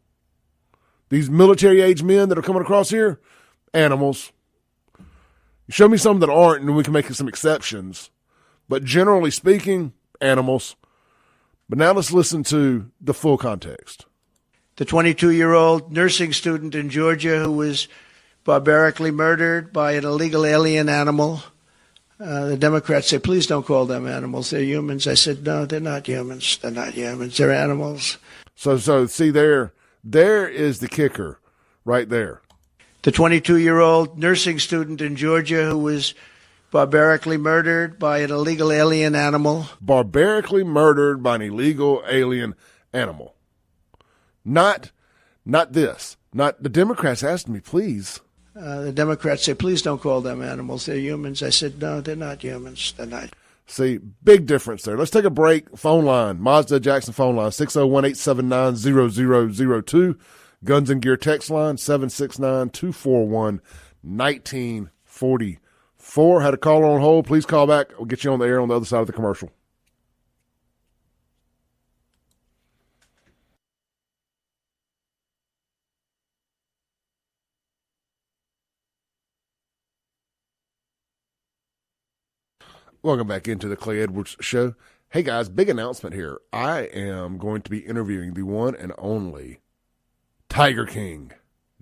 These military-age men that are coming across here, animals. Show me some that aren't, and we can make some exceptions. But generally speaking, animals. But now let's listen to the full context. The 22-year-old nursing student in Georgia who was barbarically murdered by an illegal alien animal. The Democrats say, please don't call them animals. They're humans. I said, no, they're not humans. They're not humans. They're animals. So see there is the kicker right there. The 22-year-old nursing student in Georgia who was barbarically murdered by an illegal alien animal. Barbarically murdered by an illegal alien animal. Not this. Not the Democrats asked me, please. The Democrats say, please don't call them animals. They're humans. I said, no, they're not humans. They're not. See, big difference there. Let's take a break. Phone line, Mazda Jackson phone line, 601-879-0002. Guns and Gear text line, 769-241-1944. Had a caller on hold. Please call back. We'll get you on the air on the other side of the commercial. Welcome back into the Clay Edwards Show. Hey, guys, big announcement here. I am going to be interviewing the one and only Tiger King,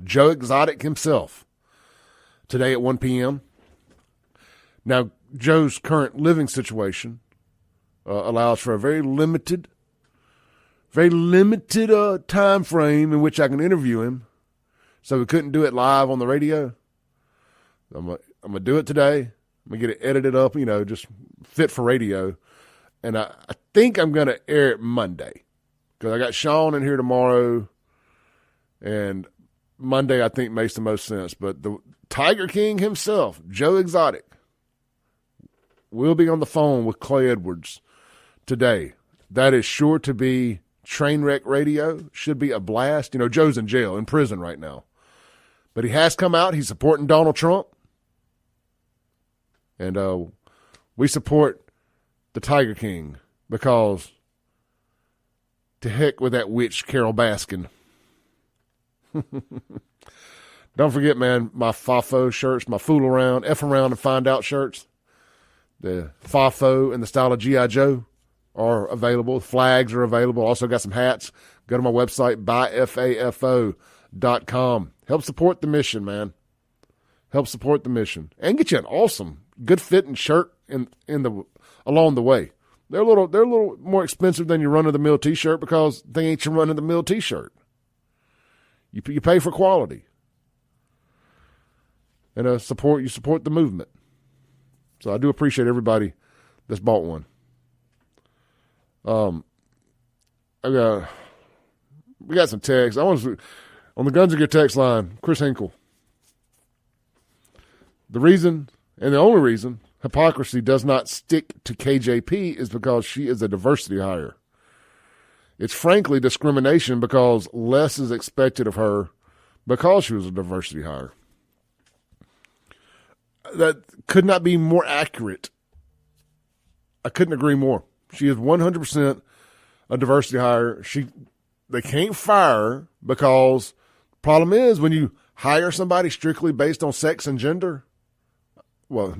Joe Exotic himself, today at 1 p.m. Now, Joe's current living situation allows for a very limited time frame in which I can interview him, so we couldn't do it live on the radio. I'm going to do it today. I'm going to get it edited up, just fit for radio. And I think I'm going to air it Monday because I got Sean in here tomorrow. And Monday, I think, makes the most sense. But the Tiger King himself, Joe Exotic, will be on the phone with Clay Edwards today. That is sure to be train wreck radio. Should be a blast. Joe's in jail, in prison right now. But he has come out. He's supporting Donald Trump. And we support the Tiger King because to heck with that witch, Carol Baskin. Don't forget, man, my FAFO shirts, my Fool Around, F Around and Find Out shirts. The FAFO and the style of G.I. Joe are available. Flags are available. Also got some hats. Go to my website, buyfafo.com. Help support the mission, man. Help support the mission. And get you an awesome, good fitting shirt along the way. They're a little more expensive than your run of the mill t-shirt because they ain't your run of the mill t-shirt. You pay for quality. And you support the movement. So I do appreciate everybody that's bought one. We got some texts. On the Guns and Gear text line, Chris Hinkle. The reason, and the only reason, hypocrisy does not stick to KJP is because she is a diversity hire. It's frankly discrimination because less is expected of her because she was a diversity hire. That could not be more accurate. I couldn't agree more. She is 100% a diversity hire. They can't fire her because the problem is when you hire somebody strictly based on sex and gender, well,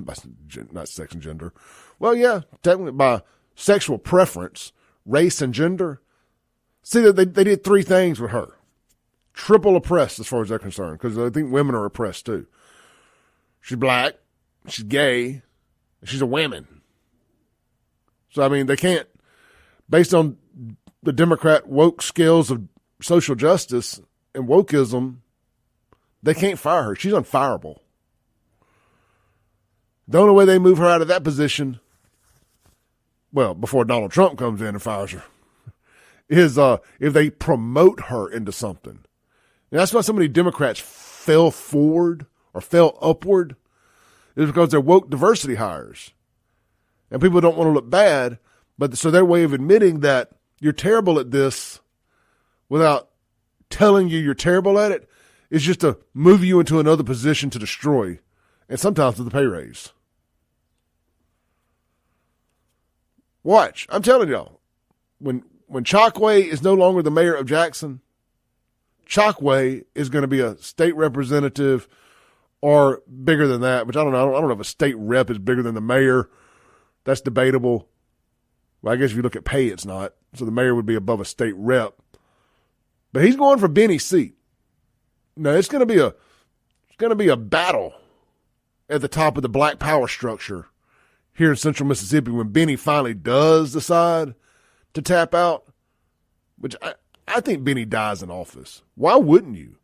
not sex and gender. Well, yeah, technically by sexual preference, race and gender. See, they did three things with her. Triple oppressed as far as they're concerned, because I think women are oppressed too. She's black, she's gay, she's a woman. So, I mean, they can't, based on the Democrat woke skills of social justice and wokeism, they can't fire her. She's unfireable. The only way they move her out of that position, well, before Donald Trump comes in and fires her, is if they promote her into something. And that's why so many Democrats fell forward or fell upward, is because they're woke diversity hires. And people don't want to look bad, but so their way of admitting that you're terrible at this without telling you you're terrible at it is just to move you into another position to destroy, and sometimes with a pay raise. Watch. I'm telling y'all, when Chokwe is no longer the mayor of Jackson, Chokwe is going to be a state representative or bigger than that, which I don't know. I don't know if a state rep is bigger than the mayor. That's debatable. Well, I guess if you look at pay, it's not. So the mayor would be above a state rep. But he's going for Benny's seat. Now, it's going to be a battle at the top of the black power structure here in central Mississippi when Benny finally does decide to tap out, which I think Benny dies in office. Why wouldn't you?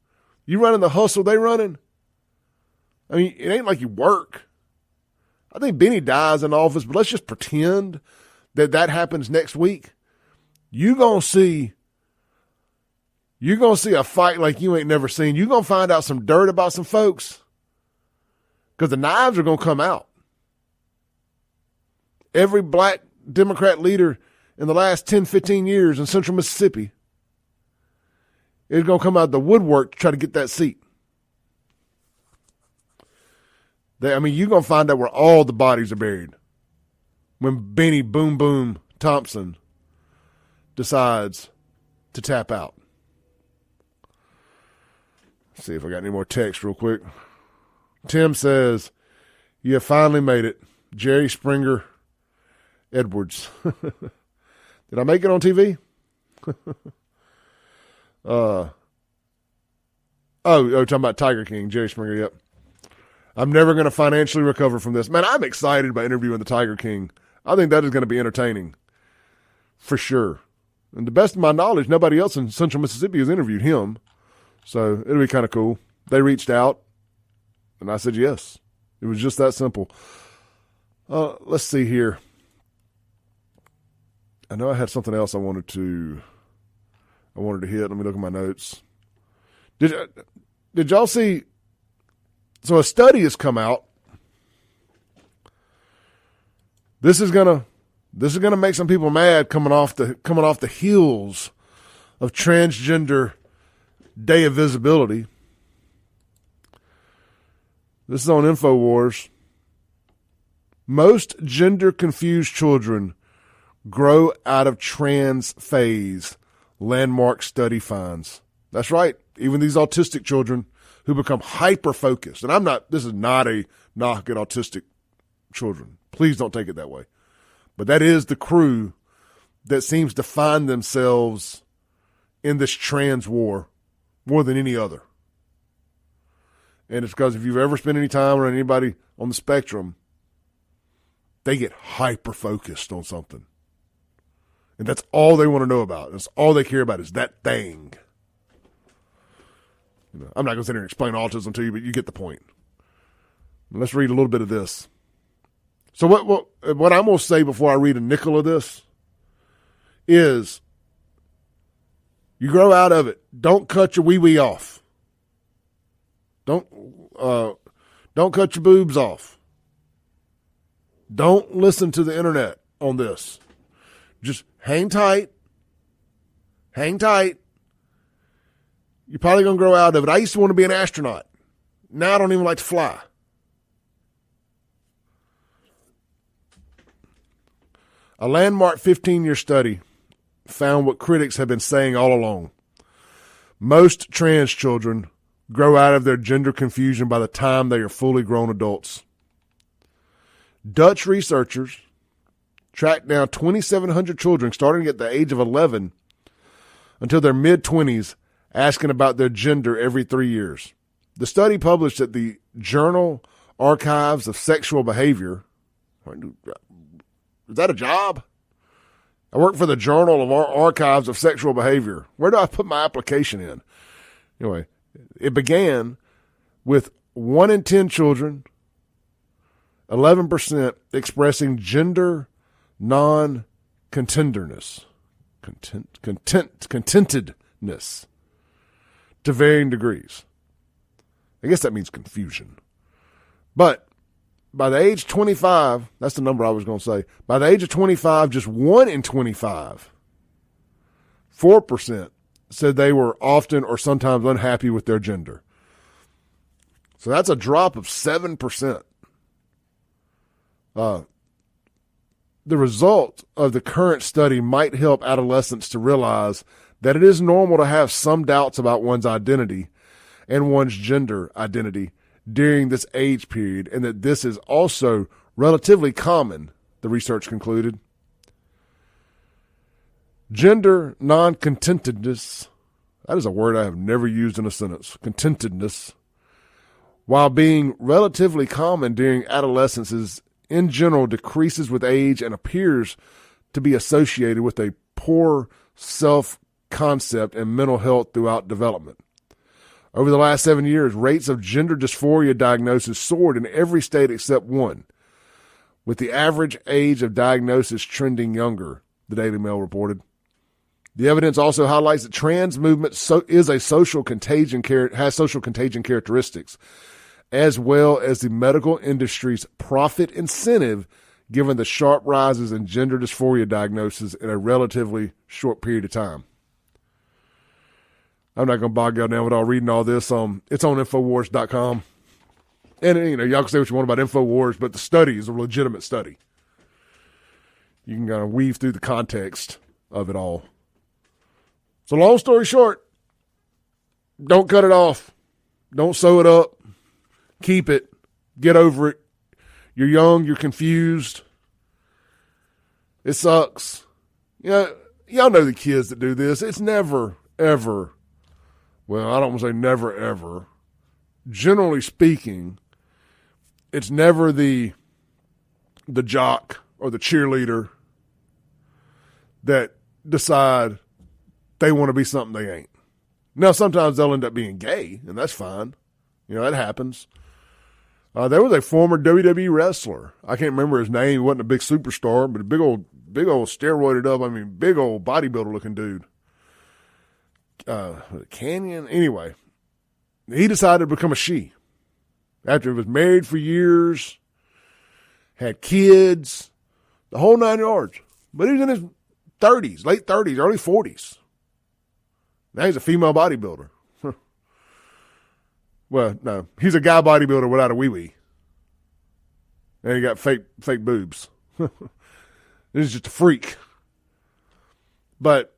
You running the hustle they running? I mean, it ain't like you work. I think Benny dies in office, but let's just pretend that happens next week. You're going to see a fight like you ain't never seen. You're going to find out some dirt about some folks because the knives are going to come out. Every black Democrat leader in the last 10, 15 years in central Mississippi is going to come out of the woodwork to try to get that seat. You're going to find out where all the bodies are buried when Benny Boom Boom Thompson decides to tap out. Let's see if I got any more text real quick. Tim says, "You have finally made it. Jerry Springer Edwards." Did I make it on TV? Talking about Tiger King, Jerry Springer, yep. I'm never going to financially recover from this. Man, I'm excited by interviewing the Tiger King. I think that is going to be entertaining for sure. And to the best of my knowledge, nobody else in Central Mississippi has interviewed him. So it'll be kind of cool. They reached out, and I said yes. It was just that simple. Let's see here. I know I had something else I wanted to hit. Let me look at my notes. Did y'all see? So a study has come out. This is gonna make some people mad coming off the heels of Transgender Day of Visibility. This is on InfoWars. Most gender-confused children grow out of trans phase, landmark study finds. That's right. Even these autistic children who become hyper-focused. And this is not a knock at autistic children. Please don't take it that way. But that is the crew that seems to find themselves in this trans war more than any other. And it's because if you've ever spent any time around anybody on the spectrum, they get hyper-focused on something. And that's all they want to know about. That's all they care about is that thing. I'm not going to sit here and explain autism to you, but you get the point. Let's read a little bit of this. So what I'm going to say before I read a nickel of this is you grow out of it. Don't cut your wee-wee off. Don't cut your boobs off. Don't listen to the internet on this. Just hang tight. Hang tight. You're probably going to grow out of it. I used to want to be an astronaut. Now I don't even like to fly. A landmark 15-year study found what critics have been saying all along. Most trans children grow out of their gender confusion by the time they are fully grown adults. Dutch researchers tracked down 2,700 children starting at the age of 11 until their mid-20s, asking about their gender every 3 years. The study published at the Journal Archives of Sexual Behavior. Is that a job? I work for the Journal of Archives of Sexual Behavior. Where do I put my application in? Anyway, it began with 1 in 10 children, 11% expressing gender non-contentedness, contentedness to varying degrees. I guess that means confusion. But by the age 25, that's the number I was going to say. By the age of 25, just 1 in 25, 4% said they were often or sometimes unhappy with their gender. So that's a drop of 7%. The result of the current study might help adolescents to realize that it is normal to have some doubts about one's identity and one's gender identity during this age period, and that this is also relatively common, the research concluded. Gender non-contentedness, that is a word I have never used in a sentence, contentedness, while being relatively common during adolescence, is in general decreases with age and appears to be associated with a poor self-concept and mental health throughout development. Over the last 7 years, rates of gender dysphoria diagnosis soared in every state except one, with the average age of diagnosis trending younger, the Daily Mail reported. The evidence also highlights that trans movement has social contagion characteristics, as well as the medical industry's profit incentive, given the sharp rises in gender dysphoria diagnosis in a relatively short period of time. I'm not going to bog y'all down with all reading all this. It's on Infowars.com. And, y'all can say what you want about Infowars, but the study is a legitimate study. You can kind of weave through the context of it all. So long story short, don't cut it off. Don't sew it up. Keep it. Get over it. You're young. You're confused. It sucks. Y'all know the kids that do this. It's never, ever, well, I don't want to say never, ever. Generally speaking, it's never the jock or the cheerleader that decide they want to be something they ain't. Now, sometimes they'll end up being gay, and that's fine. That happens. There was a former WWE wrestler. I can't remember his name. He wasn't a big superstar, but a big old steroided up, big old bodybuilder looking dude. Canyon? Anyway, he decided to become a she. After he was married for years, had kids, the whole 9 yards. But he was in his 30s, late 30s, early 40s. Now he's a female bodybuilder. Well, no, he's a guy bodybuilder without a wee-wee. And he got fake boobs. This is just a freak. But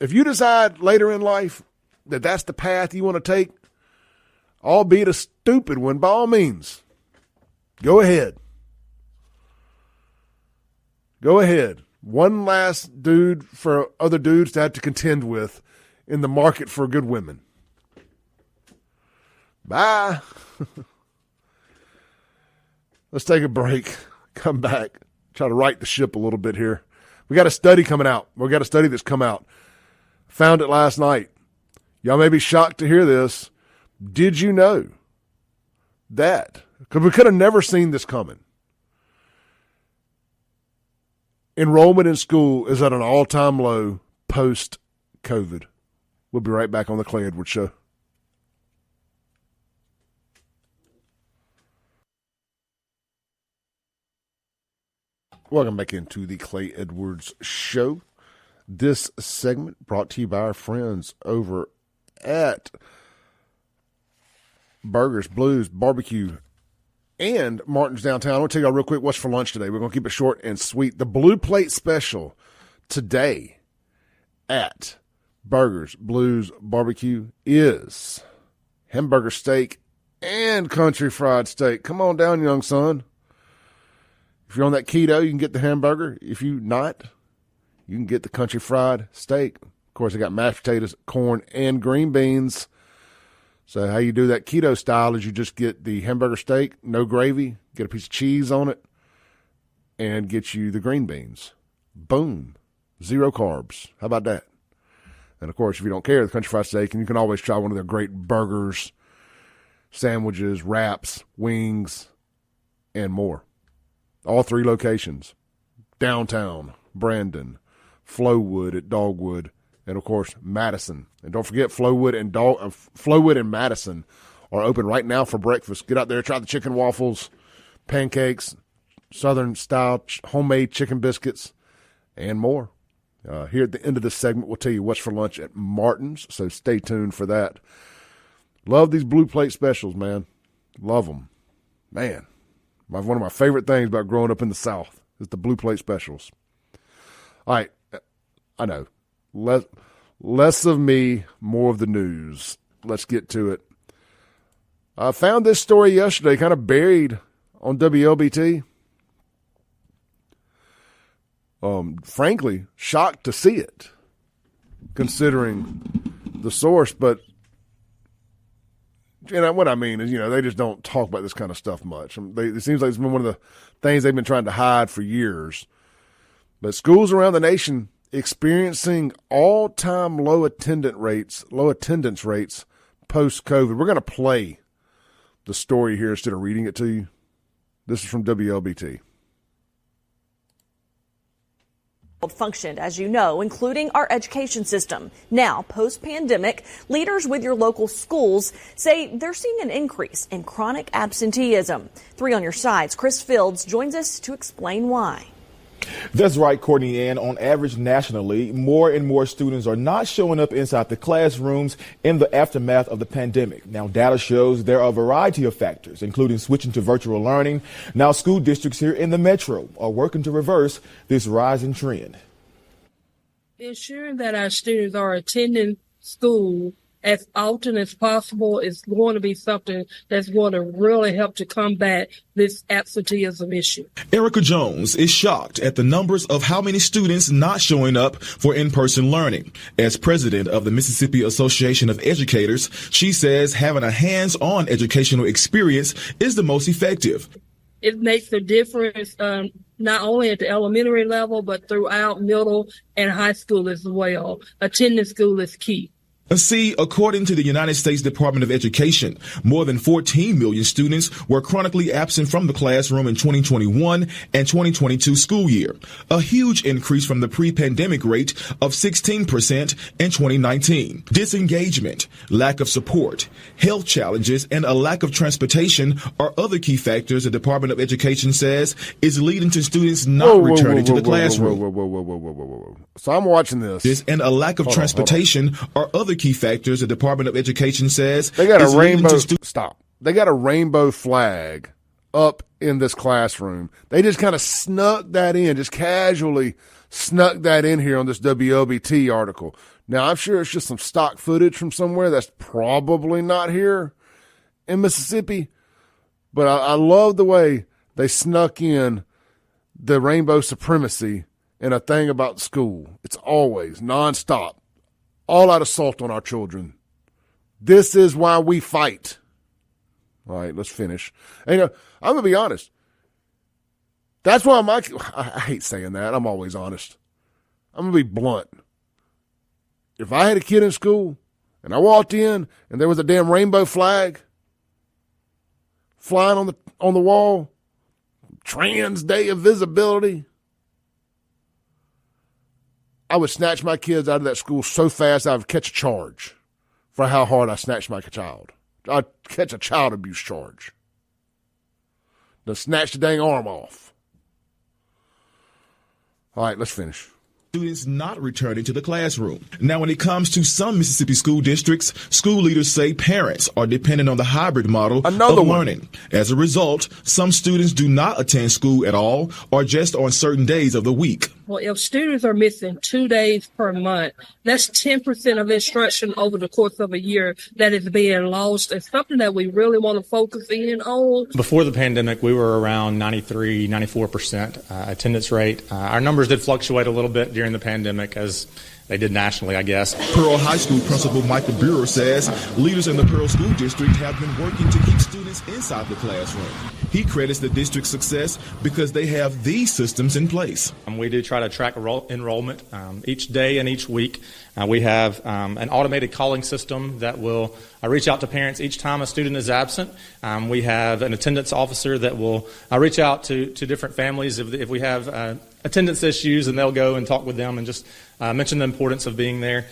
if you decide later in life that that's the path you want to take, albeit a stupid one, by all means, go ahead. Go ahead. One last dude for other dudes to have to contend with in the market for good women. Bye. Let's take a break. Come back. Try to right the ship a little bit here. We got a study coming out. We got a study that's come out. Found it last night. Y'all may be shocked to hear this. Did you know that? Because we could have never seen this coming. Enrollment in school is at an all-time low post-COVID. We'll be right back on the Clay Edwards Show. Welcome back into the Clay Edwards Show. This segment brought to you by our friends over at Burgers, Blues, Barbecue, and Martin's Downtown. I want to tell y'all real quick what's for lunch today. We're going to keep it short and sweet. The Blue Plate Special today at Burgers, Blues, Barbecue is hamburger steak and country fried steak. Come on down, young son. If you're on that keto, you can get the hamburger. If you're not, you can get the country fried steak. Of course, they got mashed potatoes, corn, and green beans. So how you do that keto style is you just get the hamburger steak, no gravy, get a piece of cheese on it, and get you the green beans. Boom. 0 carbs. How about that? And, of course, if you don't care, the country fried steak, and you can always try one of their great burgers, sandwiches, wraps, wings, and more. All 3 locations, downtown, Brandon, Flowwood at Dogwood, and, of course, Madison. And don't forget, Flowwood and Madison are open right now for breakfast. Get out there, try the chicken waffles, pancakes, Southern-style homemade chicken biscuits, and more. Here at the end of this segment, we'll tell you what's for lunch at Martin's, so stay tuned for that. Love these Blue Plate specials, man. Love them. Man. One of my favorite things about growing up in the South is the Blue Plate specials. All right, I know. Less of me, more of the news. Let's get to it. I found this story yesterday, kind of buried on WLBT. Frankly, shocked to see it, considering the source, but what I mean is, they just don't talk about this kind of stuff much. It seems like it's been one of the things they've been trying to hide for years. But schools around the nation experiencing all-time low attendance rates post-COVID. We're going to play the story here instead of reading it to you. This is from WLBT. Functioned, as you know, including our education system. Now, post-pandemic, leaders with your local schools say they're seeing an increase in chronic absenteeism. 3 on your sides, Chris Fields joins us to explain why. That's right, Courtney Ann. On average nationally, more and more students are not showing up inside the classrooms in the aftermath of the pandemic. Now, data shows there are a variety of factors, including switching to virtual learning. Now, school districts here in the metro are working to reverse this rising trend. Ensuring that our students are attending school as often as possible is going to be something that's going to really help to combat this absenteeism issue. Erica Jones is shocked at the numbers of how many students not showing up for in-person learning. As president of the Mississippi Association of Educators, she says having a hands-on educational experience is the most effective. It makes a difference not only at the elementary level, but throughout middle and high school as well. Attending school is key. See, according to the United States Department of Education, more than 14 million students were chronically absent from the classroom in 2021 and 2022 school year, a huge increase from the pre-pandemic rate of 16% in 2019. Disengagement, lack of support, health challenges, and a lack of transportation are other key factors the Department of Education says is leading to students not returning to the classroom. So I'm watching this. And a lack of transportation are other key factors the Department of Education says they got a rainbow. Stop. They got a rainbow flag up in this classroom. They just kind of snuck that in, just casually snuck that in here on this WLBT article. Now, I'm sure it's just some stock footage from somewhere that's probably not here in Mississippi, but I love the way they snuck in the rainbow supremacy in a thing about school. It's always nonstop. All-out assault on our children. This is why we fight. All right, let's finish. And, I'm going to be honest. That's why I hate saying that. I'm always honest. I'm going to be blunt. If I had a kid in school and I walked in and there was a damn rainbow flag flying on the wall, Trans Day of Visibility, I would snatch my kids out of that school so fast I would catch a charge for how hard I snatched my child. I'd catch a child abuse charge. Then snatch the dang arm off. All right, let's finish. Students not returning to the classroom. Now, when it comes to some Mississippi school districts, school leaders say parents are dependent on the hybrid model of learning. As a result, some students do not attend school at all or just on certain days of the week. Well, if students are missing 2 days per month, that's 10% of instruction over the course of a year that is being lost. It's something that we really want to focus in on. Before the pandemic, we were around 93, 94% attendance rate. Our numbers did fluctuate a little bit during the pandemic, as they did nationally, I guess. Pearl High School Principal Michael Bureau says leaders in the Pearl School District have been working to keep students inside the classroom. He credits the district's success because they have these systems in place. We do try to track enrollment each day and each week. We have an automated calling system that will reach out to parents each time a student is absent. We have an attendance officer that will reach out to different families if we have attendance issues, and they'll go and talk with them and just mention the importance of being there.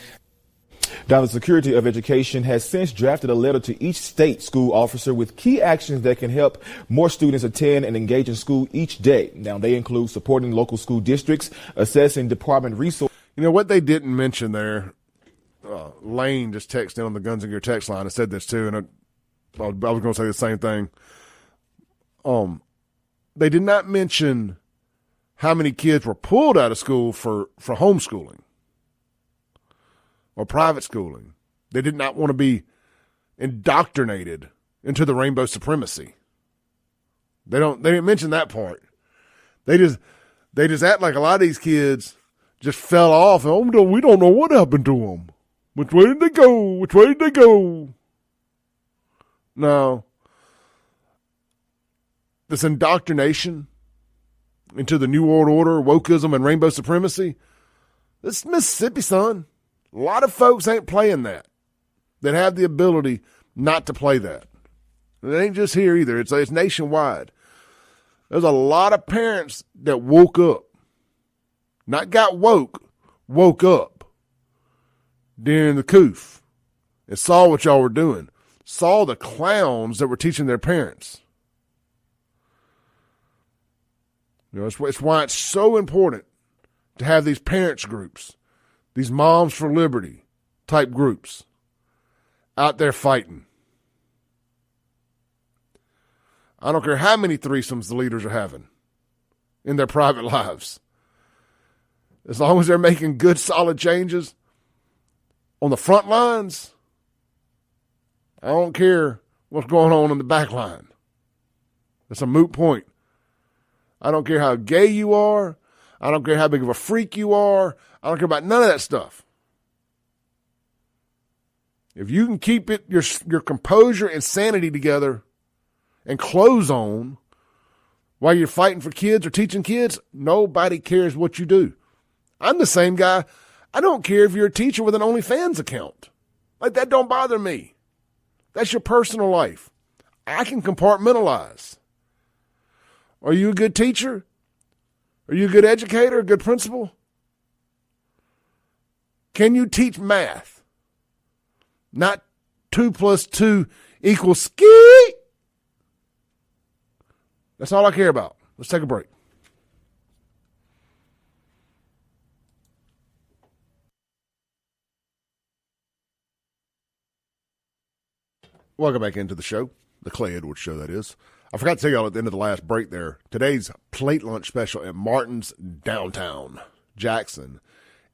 Now, the Secretary of Education has since drafted a letter to each state school officer with key actions that can help more students attend and engage in school each day. Now, they include supporting local school districts, assessing department resources. You know, what they didn't mention there, Lane just texted in on the Guns and Gear text line and said this too, and I was going to say the same thing. They did not mention how many kids were pulled out of school for homeschooling or private schooling. They did not want to be indoctrinated into the rainbow supremacy. They didn't mention that part. They just act like a lot of these kids just fell off. Oh, we don't know what happened to them. Which way did they go? Which way did they go? No. This indoctrination into the New World Order, wokeism, and rainbow supremacy, this is Mississippi, son. A lot of folks ain't playing that have the ability not to play that. It ain't just here either. It's nationwide. There's a lot of parents that woke up. Not got woke up during the coof and saw what y'all were doing. Saw the clowns that were teaching their parents. It's why it's so important to have these parents groups, these Moms for Liberty type groups out there fighting. I don't care how many threesomes the leaders are having in their private lives. As long as they're making good, solid changes on the front lines, I don't care what's going on in the back line. It's a moot point. I don't care how gay you are. I don't care how big of a freak you are. I don't care about none of that stuff. If you can keep your composure and sanity together and clothes on while you're fighting for kids or teaching kids, nobody cares what you do. I'm the same guy. I don't care if you're a teacher with an OnlyFans account. Like, that don't bother me. That's your personal life. I can compartmentalize. Are you a good teacher? Are you a good educator, a good principal? Can you teach math? Not 2 + 2 = ski. That's all I care about. Let's take a break. Welcome back into the show, the Clay Edwards Show, that is. I forgot to tell y'all at the end of the last break there, today's plate lunch special at Martin's downtown Jackson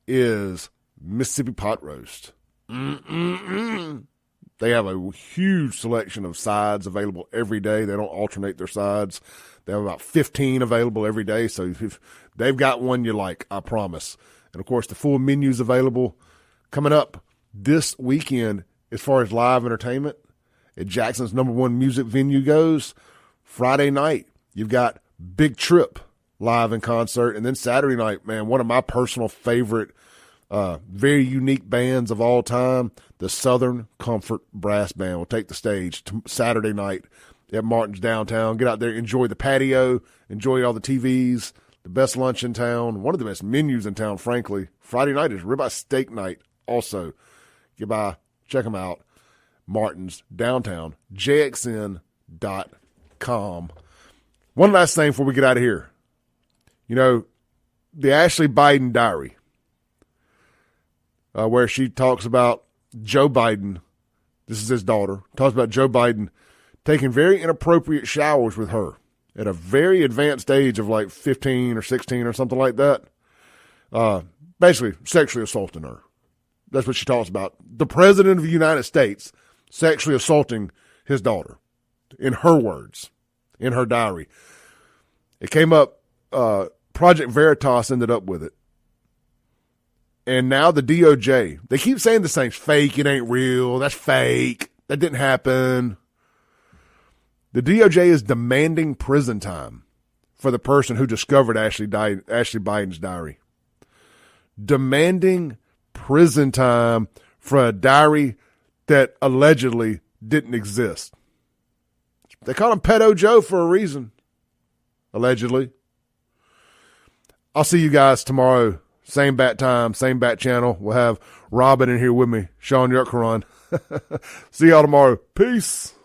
is Mississippi pot roast. They have a huge selection of sides available every day. They don't alternate their sides. They have about 15 available every day. So if they've got one you like, I promise. And, of course, the full menu's available. Coming up this weekend, as far as live entertainment, at Jackson's #1 music venue goes, Friday night, you've got Big Trip live in concert. And then Saturday night, man, one of my personal favorite, very unique bands of all time, the Southern Comfort Brass Band will take the stage Saturday night at Martin's downtown. Get out there, enjoy the patio, enjoy all the TVs, the best lunch in town, one of the best menus in town, frankly. Friday night is ribeye steak night also. Get by, check them out. Martin's downtown, jxn.com. One last thing before we get out of here. You know, the Ashley Biden diary, where she talks about Joe Biden, this is his daughter, talks about Joe Biden taking very inappropriate showers with her at a very advanced age of like 15 or 16 or something like that. Basically sexually assaulting her. That's what she talks about. The president of the United States sexually assaulting his daughter, in her words, in her diary. It came up, Project Veritas ended up with it. And now the DOJ, they keep saying this thing's fake, it ain't real, that's fake, that didn't happen. The DOJ is demanding prison time for the person who discovered Ashley Biden's diary. Demanding prison time for a diary that allegedly didn't exist. They call him Pedo Joe for a reason, allegedly. I'll see you guys tomorrow. Same bat time, same bat channel. We'll have Robin in here with me, Sean Yurkaran. See y'all tomorrow. Peace.